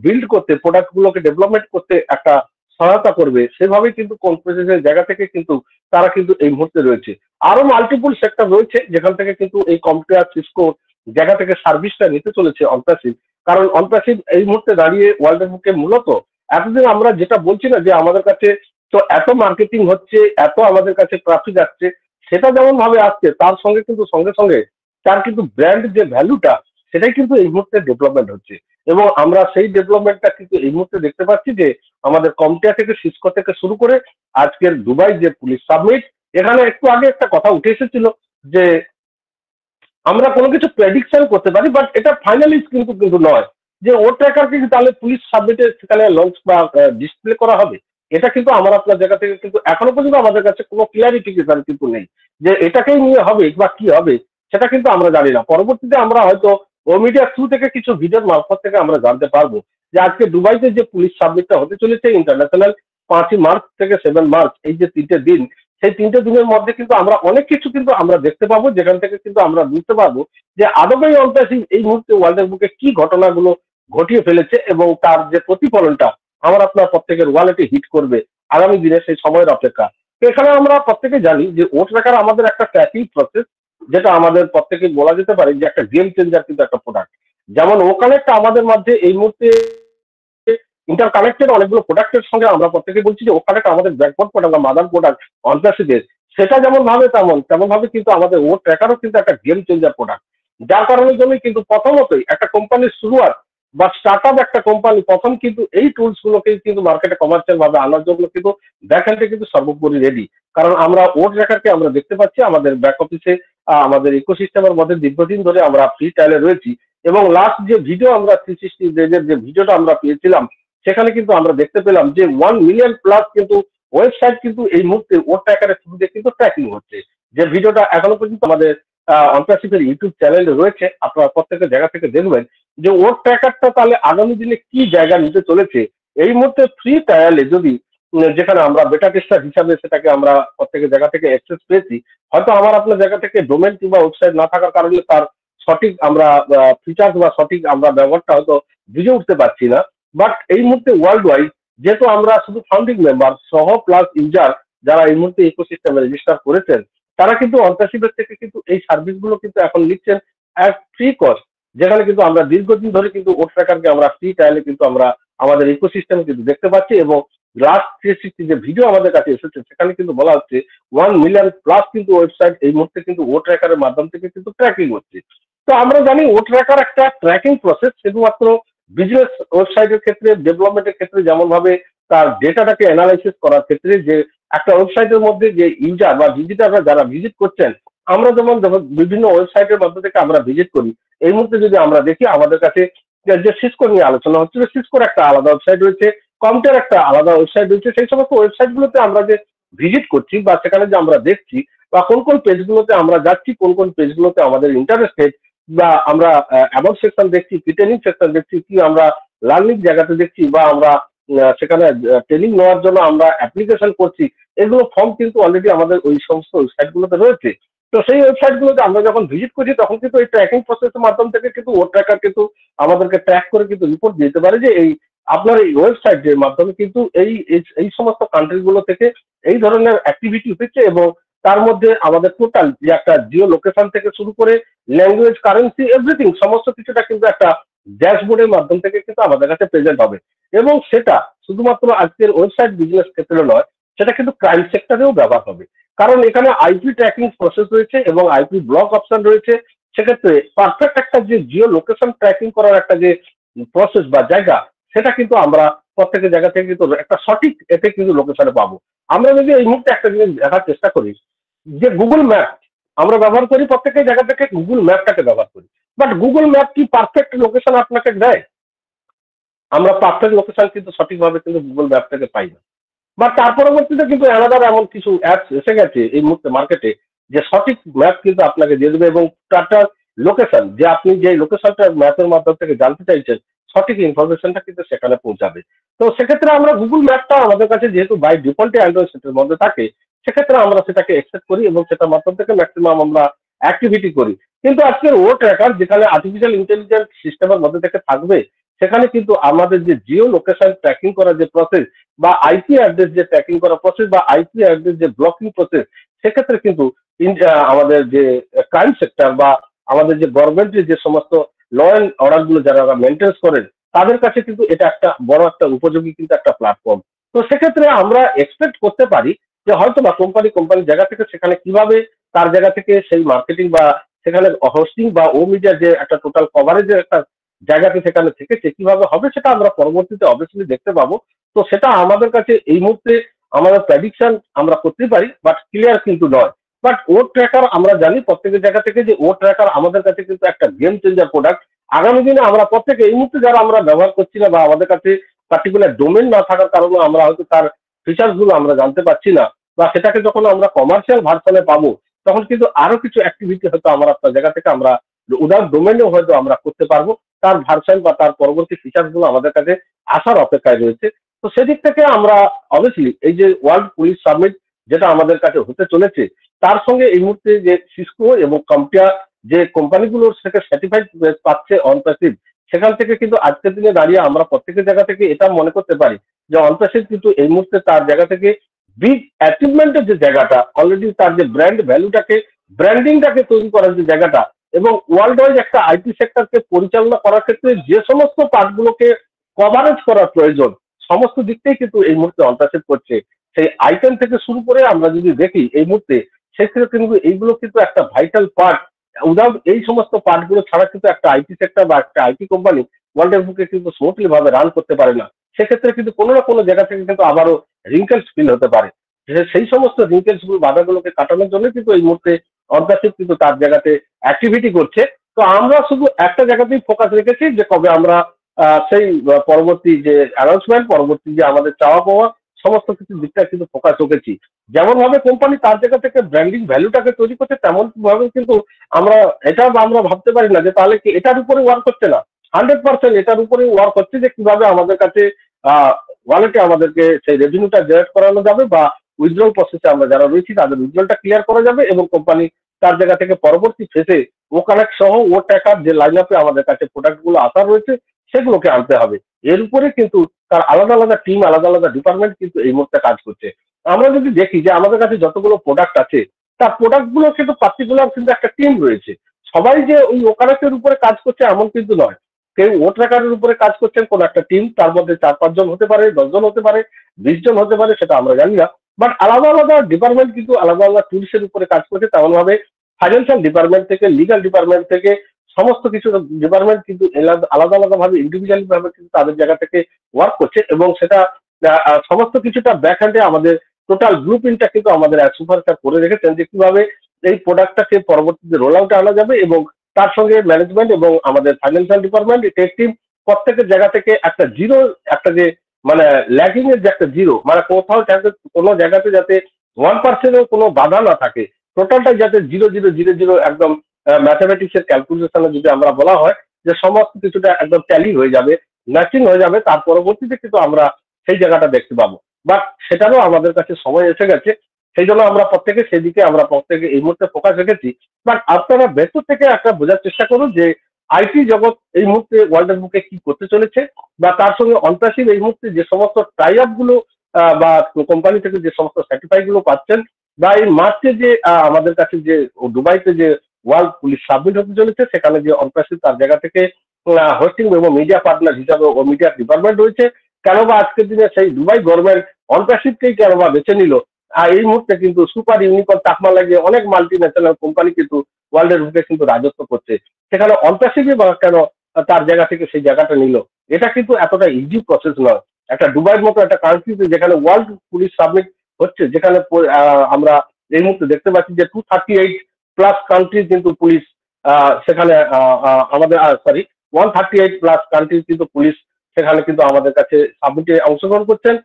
বিল্ড করতে, প্রোডাক্ট গুলোকে ডেভেলপমেন্ট করতে একটা সহায়তা করবে সেভাবে কিন্তু কম্পিটিশনের জায়গা থেকে কিন্তু তারা কিন্তু এই মুহূর্তে রয়েছে। আরো মাল্টিপল সেক্টর রয়েছে যেখান থেকে কিন্তু এই কম্পিউটার সিসকো জায়গা থেকে সার্ভিসটা নিতে চলেছে অনপ্যাসিভ। কারণ অনপ্যাসিভ এই মুহূর্তে দাঁড়িয়ে ওয়ার্ল্ডের বুকে মূলত এতদিন আমরা যেটা বলছি না যে আমাদের কাছে তো এত মার্কেটিং হচ্ছে, এত আমাদের কাছে ট্রাফিক আসছে, সেটা যেমন ভাবে আসছে তার সঙ্গে কিন্তু সঙ্গে সঙ্গে তার কিন্তু ব্র্যান্ড যে ভ্যালুটা সেটাই কিন্তু এই মুহূর্তে ডেভেলপমেন্ট হচ্ছে। এবং আমরা সেই ডেভেলপমেন্টটা কিন্তু এই মুহূর্তে দেখতে পাচ্ছি যে আমাদের কমটিয়া থেকে সিসকো থেকে শুরু করে আজকের দুবাই যে পুলিশ সাবমিট, এখানে একটু আগে একটা কথা উঠে এসেছিল যে আমরা কোনো কিছু প্রেডিকশন করতে পারি, বাট এটা ফাইনালিস্ট কিন্তু কিন্তু নয় যে ও ট্র্যাকার কিন্তু তাহলে পুলিশ সাবমিটে সেখানে লঞ্চ বা ডিসপ্লে করা হবে। এটা কিন্তু আমার আপনার জায়গা থেকে কিন্তু এখনো পর্যন্ত আমাদের কাছে কোনো ক্লিয়ারিফিকেশন কিন্তু নেই যে এটাকেই নিয়ে হবে বা কি হবে, সেটা কিন্তু আমরা জানি না। পরবর্তীতে আমরা হয়তো ও মিডিয়া থ্রু থেকে কিছু ভিডিওর মারফত থেকে আমরা জানতে পারবো যে আজকে দুবাইতে যে পুলিশ সাবমিটটা হতে চলেছে ইন্টারন্যাশনাল 5ই মার্চ থেকে 7 মার্চ, এই যে 3টে দিন, সেই 3টে দিনের মধ্যে কিন্তু আমরা অনেক কিছু কিন্তু আমরা দেখতে পাবো যেখান থেকে কিন্তু আমরা বুঝতে পারবো যে আদবেই অনপ্যাসিভ এই মুহূর্তে ওয়ার্ল্ডের বুকে কি ঘটনাগুলো ঘটিয়ে ফেলেছে এবং তার যে প্রতিফলনটা আমার আপনার প্রত্যেকের ওয়ালেটে হিট করবে আগামী দিনে, সেই সময়ের অপেক্ষা। তো এখানে আমরা প্রত্যেকে জানি যে ও ট্র্যাকার আমাদের একটা ট্র্যাকিং প্রসেস, যেটা আমাদের প্রত্যেকে বলা যেতে পারে যে একটা গেম চেঞ্জার কিন্তু একটা প্রোডাক্ট। যেমন ও কানেক্ট আমাদের মধ্যে এই মুহূর্তে ইন্টারকানেক্টেড অনেকগুলো প্রোডাক্টের সঙ্গে আমরা প্রত্যেকে বলছি যে ও কানেক্ট আমাদের ব্যাকবোর্ড প্রোডাক্ট বা মাদার প্রোডাক্ট অনপ্যাসিভের, সেটা যেমন ভাবে তেমন ভাবে কিন্তু আমাদের ও ট্র্যাকারও কিন্তু একটা গেম চেঞ্জার প্রোডাক্ট। যার কারণের জন্যই কিন্তু প্রথমতই একটা কোম্পানির শুরুয়াত বা স্টার্ট আপ একটা কোম্পানি প্রথম কিন্তু এই টুলস গুলোকে কিন্তু মার্কেটে কমার্শিয়াল ভাবে আনার জন্য কিন্তু ব্যাকএন্ডে কিন্তু সর্বোপরি রেডি। কারণ আমরা ও ট্র্যাকারকে আমরা দেখতে পাচ্ছি আমাদের ব্যাক অফিসে, আমাদের ইকোসিস্টেমের মধ্যে দীর্ঘদিন ধরে আমরা ফ্রি ট্রায়ালে রয়েছি। এবং লাস্ট যে ভিডিও আমরা 360 ডেজের যে ভিডিওটা আমরা পেয়েছিলাম, সেখানে কিন্তু আমরা দেখতে পেলাম যে 1 মিলিয়ন প্লাস কিন্তু ওয়েবসাইট কিন্তু এই মুহূর্তে ও ট্র্যাকারের থ্রুতে কিন্তু ট্র্যাকিং হচ্ছে। যে ভিডিওটা এখনো পর্যন্ত আমাদের অনপ্যাসিভের ইউটিউব চ্যানেলে রয়েছে, আপনারা প্রত্যেকের জায়গা থেকে দেখবেন যে ও ট্র্যাকারটা তাহলে আগামী দিনে কি জায়গা নিতে চলেছে। এই মুহূর্তে ফ্রি ট্রায়ালে যদি যেখানে আমরা বেটা টেস্টার হিসাবে সেটাকে আমরা প্রত্যেকের জায়গা থেকে অ্যাক্সেস পেয়েছি, হয়তো আমার আপনার জায়গা থেকে ডোমেন কিংবা ওয়েবসাইট না থাকার কারণে তার সঠিক আমরা ফিচার্স বা সঠিক আমরা ব্যবহারটা হয়তো বুঝে উঠতে পারছি না। বাট এই মুহূর্তে ওয়ার্ল্ড ওয়াইড যেহেতু আমরা শুধু ফাউন্ডিং মেম্বার সহ প্লাস ইউজার যারা এই মুহূর্তে ইকোসিস্টেমে রেজিস্টার করেছেন, তারা কিন্তু অনপ্যাসিভের থেকে কিন্তু এই সার্ভিসগুলো কিন্তু এখন নিচ্ছেন অ্যাট ফ্রি কস্ট। যেখানে কিন্তু আমরা দীর্ঘদিন ধরে কিন্তু ও ট্র্যাকারকে আমরা ফ্রি ট্রায়ালে কিন্তু আমরা আমাদের ইকোসিস্টেমে কিন্তু দেখতে পাচ্ছি। এবং লাস্ট 360 যে ভিডিও আমাদের কাছে এসেছে সেখানে কিন্তু বলা হচ্ছে 1 মিলিয়ন প্লাস কিন্তু ওয়েবসাইট এই মুহূর্তে কিন্তু ও ট্র্যাকারের মাধ্যম থেকে কিন্তু ট্র্যাকিং হচ্ছে। তো আমরা জানি ও ট্র্যাকার একটা ট্র্যাকিং প্রসেস শুধুমাত্র বিজনেস ওয়েবসাইটের ক্ষেত্রে, ডেভেলপমেন্টের ক্ষেত্রে, যেমন ভাবে তার ডেটাটাকে অ্যানালাইসিস করার ক্ষেত্রে যে একটা ওয়েবসাইটের মধ্যে যে ইউজার বা ভিজিটাররা যারা ভিজিট করছেন, আমরা যেমন বিভিন্ন ওয়েবসাইটের মধ্যে থেকে আমরা ভিজিট করি, এই মুহূর্তে যদি আমরা দেখি আমাদের কাছে যে সিসকো নিয়ে আলোচনা হচ্ছে, সিসকোর একটা আলাদা ওয়েবসাইট রয়েছে, কম্পটের একটা আলাদা ওয়েবসাইট রয়েছে। সেই সমস্ত ওয়েবসাইটগুলোতে আমরা যে ভিজিট করছি বা সেখানে যে আমরা দেখছি বা কোন কোন পেজগুলোতে আমরা যাচ্ছি, কোন কোন পেজগুলোতে আমাদের ইন্টারেস্টেড, বা আমরা অ্যাবাউট সেকশন দেখছি, কি ট্রেনিং সেকশন দেখছি, কি আমরা লার্নিং জায়গাতে দেখছি, বা আমরা সেখানে ট্রেনিং নেওয়ার জন্য আমরা অ্যাপ্লিকেশন করছি, এগুলো ফর্ম কিন্তু অলরেডি আমাদের ওই সমস্ত ওয়েবসাইটগুলোতে রয়েছে। তো সেই ওয়েবসাইটগুলোতে আমরা যখন ভিজিট করছি তখন কিন্তু এই ট্র্যাকিং প্রসেসের মাধ্যম থেকে কিন্তু ও ট্র্যাকার কিন্তু আমাদেরকে ট্র্যাক করে কিন্তু রিপোর্ট দিতে পারে যে এই আপনার এই ওয়েবসাইটের মাধ্যমে কিন্তু এই এই সমস্ত কান্ট্রিগুলো থেকে এই ধরনের অ্যাক্টিভিটি হচ্ছে। এবং তার মধ্যে আমাদের টোটাল যে একটা জিও লোকেশন থেকে শুরু করে ল্যাঙ্গুয়েজ, কারেন্সি, এভরিথিং সমস্ত কিছুটা কিন্তু একটা ড্যাশবোর্ডের মাধ্যম থেকে কিন্তু আমাদের কাছে প্রেজেন্ট হবে। এবং সেটা শুধুমাত্র আজকের ওয়েবসাইট বিজনেস ক্ষেত্রে নয়, সেটা কিন্তু ক্রাইম সেক্টরেও ব্যবহার হবে। কারণ এখানে আইপি ট্র্যাকিং প্রসেস রয়েছে এবং আইপি ব্লক অপশন রয়েছে। সেক্ষেত্রে পারফেক্ট একটা যে জিও লোকেশন ট্র্যাকিং করার একটা যে প্রসেস বা জায়গা, সেটা কিন্তু আমরা প্রত্যেকের জায়গা থেকে কিন্তু একটা সঠিক এতে কিন্তু লোকেশনে পাবো। আমরা যদি এই মুহূর্তে একটা জিনিস দেখার চেষ্টা করি যে গুগল ম্যাপ আমরা ব্যবহার করি, প্রত্যেকের জায়গা থেকে গুগল ম্যাপটাকে ব্যবহার করি, বাট গুগল ম্যাপ কি পারফেক্ট লোকেশন আপনাকে দেয়? আমরা পারফেক্ট লোকেশন কিন্তু সঠিকভাবে কিন্তু গুগল ম্যাপ থেকে পাই না। বা তার পরবর্তীতে কিন্তু আলাদা এমন কিছু অ্যাপস এসে গেছে এই মুহূর্তে মার্কেটে যে সঠিক ম্যাপ কিন্তু আপনাকে দিয়ে দেবে এবং তারটা লোকেশন যে আপনি যে লোকেশনটা ম্যাপের মাধ্যম থেকে জানতে চাইছেন, সঠিক ইনফরমেশনটা কিন্তু সেখানে পৌঁছাবে। তো সেক্ষেত্রে আমরা গুগল ম্যাপটা আমাদের কাছে যেহেতু বাই ডিফল্টে অ্যান্ড্রয়েড সেটের মধ্যে থাকে, সেক্ষেত্রে আমরা সেটাকে অ্যাকসেপ্ট করি এবং সেটার মাধ্যম থেকে ম্যাক্সিমাম আমরা অ্যাক্টিভিটি করি। কিন্তু আজকের ও ট্র্যাকার যেখানে আর্টিফিশিয়াল ইন্টেলিজেন্স সিস্টেমের মধ্যে থেকে থাকবে, সেখানে কিন্তু আমাদের যে জিও লোকেশন ট্র্যাকিং করার যে প্রসেস, বা আইপি অ্যাড্রেস যে ট্র্যাকিং করা প্রসেস বা আইপি অ্যাড্রেস যে ব্লকিং প্রসেস, সেক্ষেত্রে কিন্তু আমাদের যে ক্রাইম সেক্টর বা আমাদের যে গভর্নমেন্টের যে সমস্ত ল অ্যান্ড অর্ডার গুলো যারা মেনটেন্স করেন, তাদের কাছে কিন্তু এটা একটা বড় একটা উপযোগী কিন্তু একটা প্ল্যাটফর্ম। তো সেক্ষেত্রে আমরা এক্সপেক্ট করতে পারি যে হয়তো বা কোম্পানির জায়গা থেকে সেখানে কিভাবে তার জায়গা থেকে সেই মার্কেটিং বা সেখানে হোস্টিং বা ও মিডিয়া যে একটা টোটাল কভারেজের একটা জায়গাতে সেখানে থেকেছে কিভাবে হবে, সেটা আমরা পরবর্তীতে অবভিয়াসলি দেখতে পাবো। তো সেটা আমাদের কাছে এই মুহূর্তে আমাদের প্রেডিকশন আমরা করতে পারি, বাট ক্লিয়ার কিন্তু নয়। বাট ও ট্র্যাকার আমরা জানি প্রত্যেকের জায়গা থেকে যে ও ট্র্যাকার আমাদের কাছে কিন্তু একটা গেম চেঞ্জার প্রোডাক্ট। আগামী দিনে আমরা প্রত্যেকে এই মুহূর্তে যারা আমরা ব্যবহার করছি না বা আমাদের কাছে পার্টিকুলার ডোমেন না থাকার কারণে আমরা হয়তো তার ফিচার্স গুলো আমরা জানতে পারছি না, বা সেটাকে যখন আমরা কমার্শিয়াল ভার্সনে পাবো তখন কিন্তু আরো কিছু অ্যাক্টিভিটি হয়তো আমরা আপনার জায়গা থেকে আমরা উদার ডোমেনেও হয়তো আমরা করতে পারবো। তার ভার্সন বা তার পরবর্তী ফিচার্স গুলো আমাদের কাছে আসার অপেক্ষায় রয়েছে। তো সেদিক থেকে আমরা অবভিয়াসলি এই যে ওয়ার্ল্ড পুলিশ সাবমিট যেটা আমাদের কাছে হতে চলেছে, তার সঙ্গে এই মুহূর্তে যে সিসকো এবং কম্পিয়া যে কোম্পানিগুলোর থেকে সার্টিফাইড পাচ্ছে অনপ্যাসিভ, সেখান থেকে কিন্তু আজকের দিনে দাঁড়িয়ে আমরা প্রত্যেকের জায়গা থেকে এটা মনে করতে পারি যে অনপ্যাসিভ কিন্তু এই মুহূর্তে তার জায়গা থেকে বিগ অ্যাচিভমেন্টের যে জায়গাটা, অলরেডি তার যে ব্র্যান্ড ভ্যালুটাকে ব্র্যান্ডিংটাকে তৈরি করার যে জায়গাটা এবং ওয়ার্ল্ড ওয়াইড একটা আইটি সেক্টরকে পরিচালনা করার ক্ষেত্রে যে সমস্ত পার্টগুলোকে কভারেজ করার প্রয়োজন, সমস্ত দিকটাই কিন্তু এই মুহূর্তে অনপ্যাসিভ করছে। সেই আইটেম থেকে শুরু করে আমরা যদি দেখি এই মুহূর্তে, সেক্ষেত্রে কিন্তু এইগুলো কিন্তু একটা ভাইটাল পার্ট। উইদাউট এই সমস্ত পার্টগুলো ছাড়া কিন্তু একটা আইটি সেক্টর বা একটা আইটি কোম্পানি ওয়ার্ল্ডের বুকে কিন্তু স্মুথলি ভাবে রান করতে পারে না। সেক্ষেত্রে কিন্তু কোনো না কোনো জায়গা থেকে কিন্তু আবারও রিঙ্কেলস ফিল হতে পারে। সেই সমস্ত রিঙ্কেলস গুলো বাধাগুলোকে কাটানোর জন্য কিন্তু এই মুহূর্তে অনপ্যাসিভ কিন্তু তার জায়গাতে অ্যাক্টিভিটি করছে। তো আমরা শুধু একটা জায়গাতেই ফোকাস রেখেছি যে কবে আমরা সেই পরবর্তী যে অ্যানাউন্সমেন্ট, পরবর্তী যে আমাদের চাওয়া পাওয়া সমস্ত কিছু দিকটা কিন্তু ফোকাস রেখেছি। যেমন ভাবে কোম্পানি তার জায়গা থেকে ব্র্যান্ডিং ভ্যালুটাকে তৈরি করছে, তেমন ভাবে কিন্তু আমরা এটা আমরা ভাবতে পারি না যে তাহলে কি এটার উপরে ওয়ার্ক হচ্ছে না। 100% এটার উপরে ওয়ার্ক হচ্ছে যে কিভাবে আমাদের কাছে ওয়ালেটে আমাদেরকে সেই রেভিনিউটা জেনারেট করানো যাবে বা উইথড্রল প্রসেসে আমরা যারা রয়েছি তাদের উইথড্রলটা ক্লিয়ার করা যাবে এবং কোম্পানি তার জায়গা থেকে পরবর্তী ফেসে ও কানেক্ট সহ ও টাকার যে লাইন আপে আমাদের কাছে প্রোডাক্ট গুলো আসা রয়েছে সেগুলোকে আনতে হবে। এর উপরে কিন্তু তার আলাদা আলাদা টিম, আলাদা আলাদা ডিপার্টমেন্ট কিন্তু এই মুহূর্তে কাজ করছে। আমরা যদি দেখি যে আমাদের কাছে যতগুলো প্রোডাক্ট আছে তার প্রোডাক্ট গুলো কিন্তু পার্টিকুলার কিন্তু একটা টিম রয়েছে। সবাই যে ওই ওকারেক্টের উপরে কাজ করছে এমন কিন্তু নয়। কেউ ও ট্র্যাকারের উপরে কাজ করছেন কোন একটা টিম, তার মধ্যে 4-5 জন হতে পারে, 10 জন হতে পারে, 20 জন হতে পারে, সেটা আমরা জানি না। বাট আলাদা আলাদা ডিপার্টমেন্ট কিন্তু আলাদা আলাদা টুলসের উপরে কাজ করছে। তেমন ভাবে ফাইন্যান্সিয়াল ডিপার্টমেন্ট থেকে লিগাল ডিপার্টমেন্ট থেকে সমস্ত কিছু ডিপার্টমেন্ট কিন্তু আলাদা আলাদা ভাবে ইন্ডিভিজুয়ালি ভাবে কিন্তু তাদের জায়গা থেকে ওয়ার্ক করছে এবং সেটা সমস্ত কিছুটা ব্যাক হ্যান্ডে আমাদের টোটাল ব্লু প্রিন্টটা কিন্তু আমাদের সুপারস্টার করে রেখেছেন যে কিভাবে এই প্রোডাক্টটাকে পরবর্তীতে রোল আউটে আনা যাবে এবং তার সঙ্গে ম্যানেজমেন্ট এবং আমাদের ফাইন্যান্সিয়াল ডিপার্টমেন্ট টেক টিম প্রত্যেকের জায়গা থেকে একটা জিরো, একটা যে মানে ল্যাকিং এর যে একটা জিরো, মানে কোথাও যাতে কোনো জায়গাতে যাতে 1%-এর কোনো বাধা না থাকে, টোটালটাই যাতে 0.000 একদম ম্যাথামেটিক্স এর ক্যালকুলেশনে যদি আমরা বলা হয় যে সমস্ত কিছুটা একদম ট্যালি হয়ে যাবে, ম্যাচিং হয়ে যাবে, তার পরবর্তীতে কিন্তু আমরা সেই জায়গাটা দেখতে পাবো। বাট সেটারও আমাদের কাছে সময় এসে গেছে, সেই জন্য আমরা প্রত্যেকে এই মুহূর্তে ফোকাস রেখেছি। বাট আপনারা ভেতর থেকে একটা বোঝার চেষ্টা করুন যে আইটি জগৎ এই মুহূর্তে ওয়ার্ল্ডের বুকে কি করতে চলেছে বা তার সঙ্গে অনপ্যাসিভ এই মুহূর্তে যে সমস্ত টাই আপ গুলো বা কোম্পানি থেকে যে সমস্ত সার্টিফাই গুলো পাচ্ছেন বা এই মার্চে যে আমাদের কাছে যে দুবাইতে যে ওয়ার্ল্ড পুলিশ সাবমিট হতে চলেছে, সেখানে যে অনপ্যাসিভ তার জায়গা থেকে হোস্টিং এবং মিডিয়া পার্টনার হিসাবে ও মিডিয়া ডিপার্টমেন্ট রয়েছে, কেন বা আজকের দিনে সেই দুবাই গভর্নমেন্ট অনপ্যাসিভকেই কেন বা বেছে নিল। আর এই মুহূর্তে কিন্তু সুপার ইউনিকর্ন তাকমা লাগিয়ে অনেক মাল্টি ন্যাশনাল কোম্পানি কিন্তু ওয়ার্ল্ডের বুকে কিন্তু রাজত্ব করছে, সেখানে অনপ্যাসিভই বা কেন তার জায়গা থেকে সেই জায়গাটা নিল। এটা কিন্তু এতটা ইজি প্রসেস নয়। একটা দুবাইয়ের মতো একটা কান্ট্রিতে যেখানে ওয়ার্ল্ড পুলিশ সাবমিট হচ্ছে, যেখানে আমরা এই মুহূর্তে দেখতে পাচ্ছি যে 238+ কান্ট্রি কিন্তু পুলিশ সেখানে আমাদের 138+ কান্ট্রি কিন্তু পুলিশ সেখানে কিন্তু আমাদের কাছে সাবমিটে অংশগ্রহণ করছেন।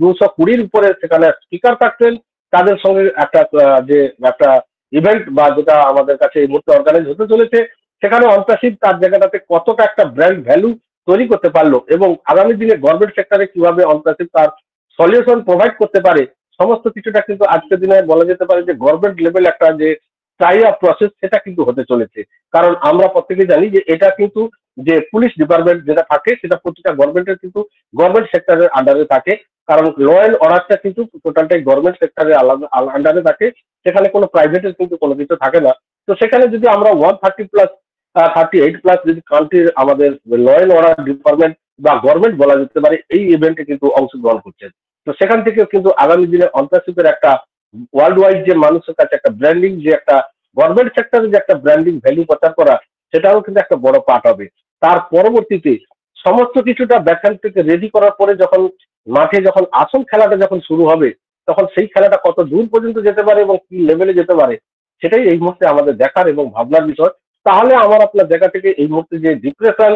220-র উপরে সেখানে স্পিকার থাকছেন, তাদের সঙ্গে একটা যে একটা ইভেন্ট বা যেটা আমাদের কাছে এই মুহূর্তে অর্গানাইজ হতে চলেছে, সেখানে অনপ্যাসিভ তার জায়গাটাতে কতটা একটা ব্র্যান্ড ভ্যালু তৈরি করতে পারলো এবং আগামী দিনে গভর্নমেন্ট সেক্টরে কিভাবে অনপ্যাসিভ তার সলিউশন প্রোভাইড করতে পারে, সমস্ত কিছুটা কিন্তু আজকের দিনে বলা যেতে পারে যে গভর্নমেন্ট লেভেল একটা যে ট্রাই আপ প্রসেস সেটা কিন্তু হতে চলেছে। কারণ আমরা প্রত্যেকে জানি যে এটা কিন্তু যে পুলিশ ডিপার্টমেন্ট যেটা থাকে সেটা প্রতিটা গভর্নমেন্টের কিন্তু গভর্নমেন্ট সেক্টরের আন্ডারে থাকে, কারণ ল অ্যান্ড অর্ডারটা কিন্তু টোটালটাই গভর্নমেন্ট সেক্টরের আন্ডারে থাকে, সেখানে কোনো প্রাইভেটের কিন্তু কোনো কিছু থাকে না। তো সেখানে যদি আমরা 130+38+ যদি কান্ট্রির আমাদের ল অ্যান্ড অর্ডার ডিপার্টমেন্ট বা গভর্নমেন্ট বলা যেতে পারে এই ইভেন্টে কিন্তু অংশগ্রহণ করছেন, তো সেখান থেকে কিন্তু আগামী দিনে অন্তর্শিপের একটা ওয়ার্ল্ড ওয়াইড যে মানুষের কাছে একটা ব্র্যান্ডিং, যে একটা গভর্নমেন্ট সেক্টরে যে একটা ব্র্যান্ডিং ভ্যালু প্রচার করা, সেটাও কিন্তু একটা বড় পার্ট হবে। তার পরবর্তীতে সমস্ত কিছুটা ব্যাকহ্যান্ড থেকে রেডি করার পরে যখন মাঠে যখন আসল খেলাটা যখন শুরু হবে, তখন সেই খেলাটা কত দূর পর্যন্ত যেতে পারে এবং কি লেভেলে যেতে পারে, সেটাই এই মুহূর্তে আমাদের দেখার এবং ভাবনার বিষয়। তাহলে আমার আপনার জায়গা থেকে এই মুহূর্তে যে ডিপ্রেশন,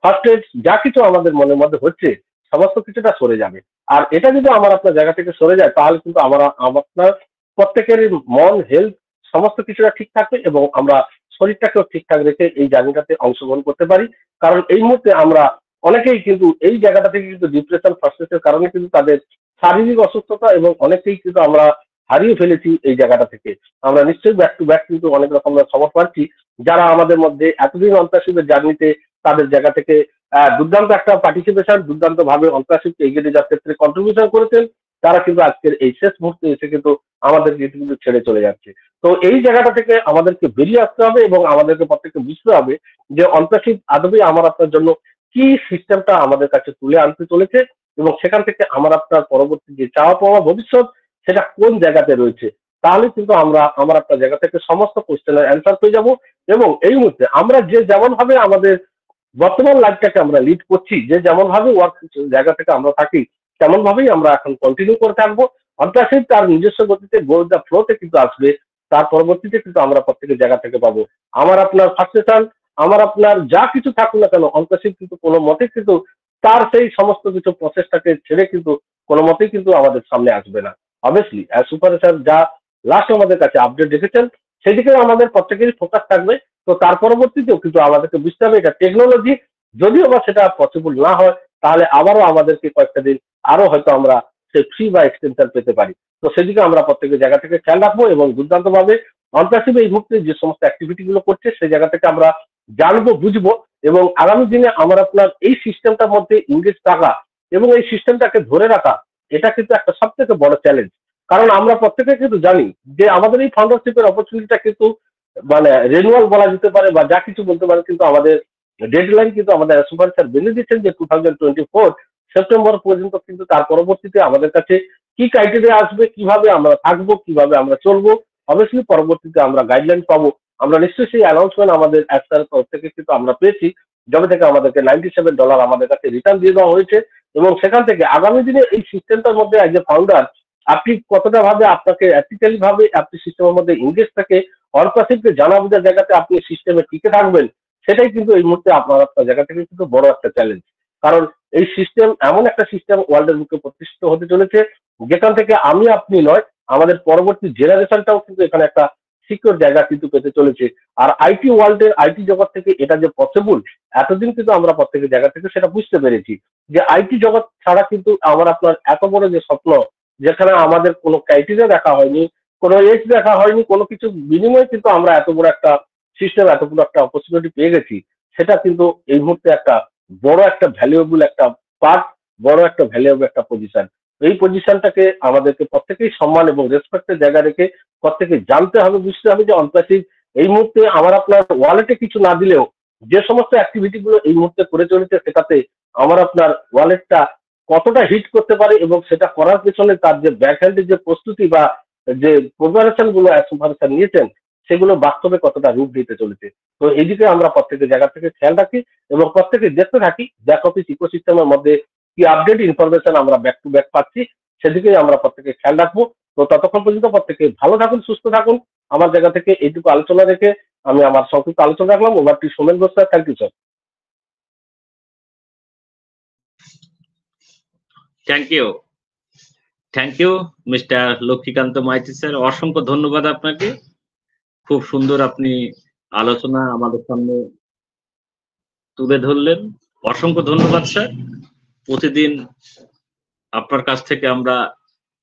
ফার্স্ট এড যা কিছু আমাদের মনের মধ্যে হচ্ছে, সমস্ত কিছুটা সরে যাবে। আর এটা যদি আমার আপনার জায়গা থেকে সরে যায়, তাহলে কিন্তু আপনার প্রত্যেকের মন, হেলথ সমস্ত কিছুটা ঠিক থাকবে এবং আমরা শরীরটাকেও ঠিকঠাক রেখে এই জার্নিটাতে অংশগ্রহণ করতে পারি। কারণ এই মুহূর্তে আমরা অনেকেই কিন্তু এই জায়গাটা থেকে কিন্তু ডিপ্রেশন, ফার্স্ট্রেশনের কারণে কিন্তু তাদের শারীরিক অসুস্থতা এবং অনেকেই কিন্তু আমরা হারিয়ে ফেলেছি এই জায়গাটা থেকে। আমরা নিশ্চয়ই ব্যাক টু ব্যাক কিন্তু অনেক রকম খবর পাচ্ছি, যারা আমাদের মধ্যে এতদিন অন্তর্শিপের জার্নিতে তাদের জায়গা থেকে দুর্দান্ত একটা পার্টিসিপেশন, দুর্দান্ত ভাবে অন্তর্শিপকে এগিয়ে নিয়ে যাওয়ার ক্ষেত্রে কন্ট্রিবিউশন করেছেন, তারা কিন্তু আজকের এই শেষ মুহূর্তে এসে কিন্তু আমাদেরকে কিন্তু ছেড়ে চলে যাচ্ছে। তো এই জায়গাটা থেকে আমাদেরকে বেরিয়ে আসতে হবে এবং আমাদেরকে প্রত্যেককে বুঝতে হবে যে অন্তর্শিপ আদবে আমার আপনার জন্য কি সিস্টেমটা আমাদের কাছে তুলে আনতে চলেছে এবং সেখান থেকে আমার আপনার পরবর্তী যে চাওয়া পাওয়া ভবিষ্যৎ, সেটা কোন জায়গাতে রয়েছে। তাহলে কিন্তু আমরা আমার আপনার জায়গা থেকে সমস্ত কোশ্চেনের অ্যান্সার পেয়ে যাব এবং এই মুহূর্তে আমরা যে যেমন ভাবে আমাদের বর্তমান লাইফটাকে আমরা লিড করছি, যে যেমন ভাবে ওয়ার্ক জায়গা থেকে আমরা থাকি, তেমন ভাবেই আমরা এখন কন্টিনিউ করে থাকবো। অন্তর্শিপ তার নিজস্ব গতিতে গো দ্য ফ্লোতে কিন্তু আসবে, তার পরবর্তীতে কিন্তু আমরা প্রত্যেকের জায়গা থেকে পাবো আমার আপনার ফার্স্টেশন, আমার আপনার যা কিছু থাকুক না কেন, অন্তর্শিপ কিন্তু কোনো মতে কিন্তু তার সেই সমস্ত কিছু প্রসেসটাকে ছেড়ে কিন্তু কোনো মতেই কিন্তু আমাদের সামনে আসবে না। অবভিয়াসলি অ্যাজ সুপারস্টার যা লাস্ট আমাদের কাছে আপডেট রেখেছেন, সেদিকে আমাদের প্রত্যেকেরই ফোকাস থাকবে। তো তার পরবর্তীতেও কিন্তু আমাদেরকে বুঝতে হবে এটা টেকনোলজি, যদিও বা সেটা পসিবল না হয়, তাহলে আবারও আমাদেরকে কয়েকটা দিন আরো হয়তো আমরা সেই ফ্রি বা এক্সটেনশন পেতে পারি। তো সেদিকে আমরা প্রত্যেকের জায়গা থেকে খেয়াল রাখবো এবং দুর্দান্ত ভাবে অন্তর্শিপ এই মুহূর্তে যে সমস্ত অ্যাক্টিভিটি গুলো করছে সেই জায়গা থেকে আমরা জানবো, বুঝবো এবং আগামী দিনে আমার আপনার এই সিস্টেমটার মধ্যে ইংরেজ থাকা এবং এই সিস্টেমটাকে ধরে রাখা, এটা কিন্তু একটা সব থেকে বড় চ্যালেঞ্জ। কারণ আমরা প্রত্যেকে কিন্তু জানি যে আমাদের এই ফাউন্ডারশিপের অপরচুনিটিটা কিন্তু মানে রেনুয়াল বলা যেতে পারে বা যা কিছু বলতে পারে, কিন্তু আমাদের ডেডলাইন কিন্তু আমাদের সুপার স্যার বেঁধে দিচ্ছেন যে 2024 সেপ্টেম্বর পর্যন্ত। কিন্তু তার পরবর্তীতে আমাদের কাছে কি ক্রাইটেরিয়া আসবে, কিভাবে আমরা থাকবো, কিভাবে আমরা চলবো, অবশ্যই পরবর্তীতে আমরা গাইডলাইন পাবো। আমরা নিশ্চয়ই সেই অ্যানাউন্সমেন্ট আমাদের অ্যাস্টার তরফ থেকে কিন্তু আমরা পেয়েছি, যবে থেকে আমাদেরকে $97 আমাদের কাছে রিটার্ন দিয়ে দেওয়া হয়েছে এবং সেখান থেকে আগামী দিনে এই সিস্টেমটার মধ্যে এজ এ ফাউন্ডার আপনি কতটা ভাবে আপনাকে এথিক্যালি ভাবে আপনি সিস্টেমের মধ্যে ইংগেজ থেকে অর্পাসিভকে জানা বোঝার জায়গাতে আপনি সিস্টেমে টিকে থাকবেন, সেটাই কিন্তু এই মুহূর্তে আপনার আপনার জায়গা থেকে কিন্তু বড় একটা চ্যালেঞ্জ। কারণ এই সিস্টেম এমন একটা সিস্টেম ওয়ার্ল্ডের বুকে প্রতিষ্ঠিত হতে চলেছে, যেখান থেকে আমি আপনি নয়, আমাদের পরবর্তী জেনারেশনটাও কিন্তু এখানে একটা সিকিউর জায়গা কিন্তু পেতে চলেছে। আর আইটি ওয়ার্ল্ডের আইটি জগৎ থেকে এটা যে পসিবল, এতদিন কিন্তু আমরা প্রত্যেকের জায়গা থেকে সেটা বুঝতে পেরেছি যে আইটি জগৎ ছাড়া কিন্তু আমার আপনার এত বড় যে স্বপ্ন, যেখানে আমাদের কোনো ক্রাইটেরিয়া দেখা হয়নি, কোনো এজ দেখা হয়নি, কোনো কিছু বিনিময়ে কিন্তু আমরা এত বড় একটা সিস্টেম, এত বড় একটা অপরচুনিটি পেয়ে গেছি, সেটা কিন্তু এই মুহূর্তে একটা বড় একটা ভ্যালুয়েবল একটা পার্ট, বড় একটা ভ্যালুয়েবল একটা পজিশন। এই পজিশনটাকে আমাদেরকে প্রত্যেকেই সম্মান এবং রেসপেক্টের জায়গা রেখে প্রত্যেকে জানতে হবে, বুঝতে হবে যে অন্তর্শিপ এই মুহূর্তে আমার আপনার ওয়ালেটে কিছু না দিলেও যে সমস্ত অ্যাক্টিভিটি গুলো এই মুহূর্তে করে চলেছে, সেটাতে আমার আপনার ওয়ালেটটা কতটা হিট করতে পারে এবং সেটা করার পেছনে তার যে ব্যাকহ্যান্ডের যে প্রস্তুতি বা যে প্রিপারেশন গুলো সুপারস্টার নিয়েছেন, সেগুলো বাস্তবে কতটা রূপ দিতে চলেছে। তো এইদিকে আমরা প্রত্যেকের জায়গা থেকে খেয়াল রাখি এবং প্রত্যেকে দেখতে থাকি ব্যাক অফিস ইকোসিস্টেমের মধ্যে কি আপডেট ইনফরমেশন আমরা ব্যাক টু ব্যাক পাচ্ছি, সেদিকেই আমরা প্রত্যেকে খেয়াল রাখবো। তো ততক্ষণ পর্যন্ত প্রত্যেকে ভালো থাকুন, সুস্থ থাকুন। আমার জায়গা থেকে এইটুকু আলোচনা রেখে আমি আমার সংক্ষিপ্ত আলোচনা রাখলাম। Over to Somen Ghosh sir. Thank you sir. Thank you mister Lakshmikanta Maiti sir, অসংখ্য ধন্যবাদ আপনাকে। খুব সুন্দর আপনি আলোচনা আমাদের সামনে তুলে ধরলেন, অসংখ্য ধন্যবাদ স্যার। প্রতিদিন আপনার কাছ থেকে আমরা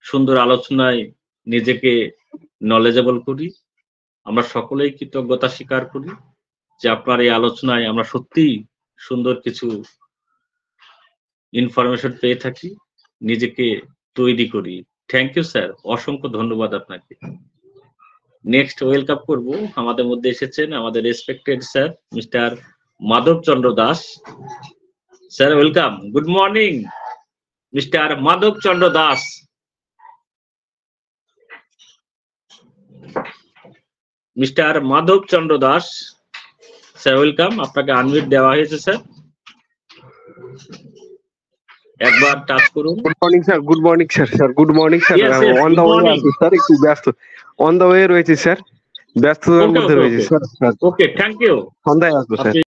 সুন্দর আলোচনায় নিজেকে নলেজেবল করি। আমরা সকলেই কৃতজ্ঞতা স্বীকার করি যে আপনার এই আলোচনায় আমরা সত্যিই সুন্দর কিছু ইনফরমেশন পেয়ে থাকি, নিজেকে তৈরি করি। থ্যাংক ইউ স্যার, অসংখ্য ধন্যবাদ আপনাকে। নেক্সট ওয়েলকাম করব, আমাদের মধ্যে এসেছেন আমাদের respected sir mister Madhab Chandra Das. Sir welcome, good morning mister Madhab Chandra Das. Mister Madhab Chandra Das sir welcome, আপনাকে আনমিউট দেওয়া হয়েছে স্যার, একবার টাচ করুন। Good morning sir, good morning sir, sir good morning sir. Yes, yes, on good the way morning. আছি sir, একটু ব্যস্ত, on the way রয়েছে sir, ব্যস্ততার Okay, মধ্যে okay, রয়েছে okay. Sir. Okay, thank you. সন্ধ্যায় আসবো স্যার।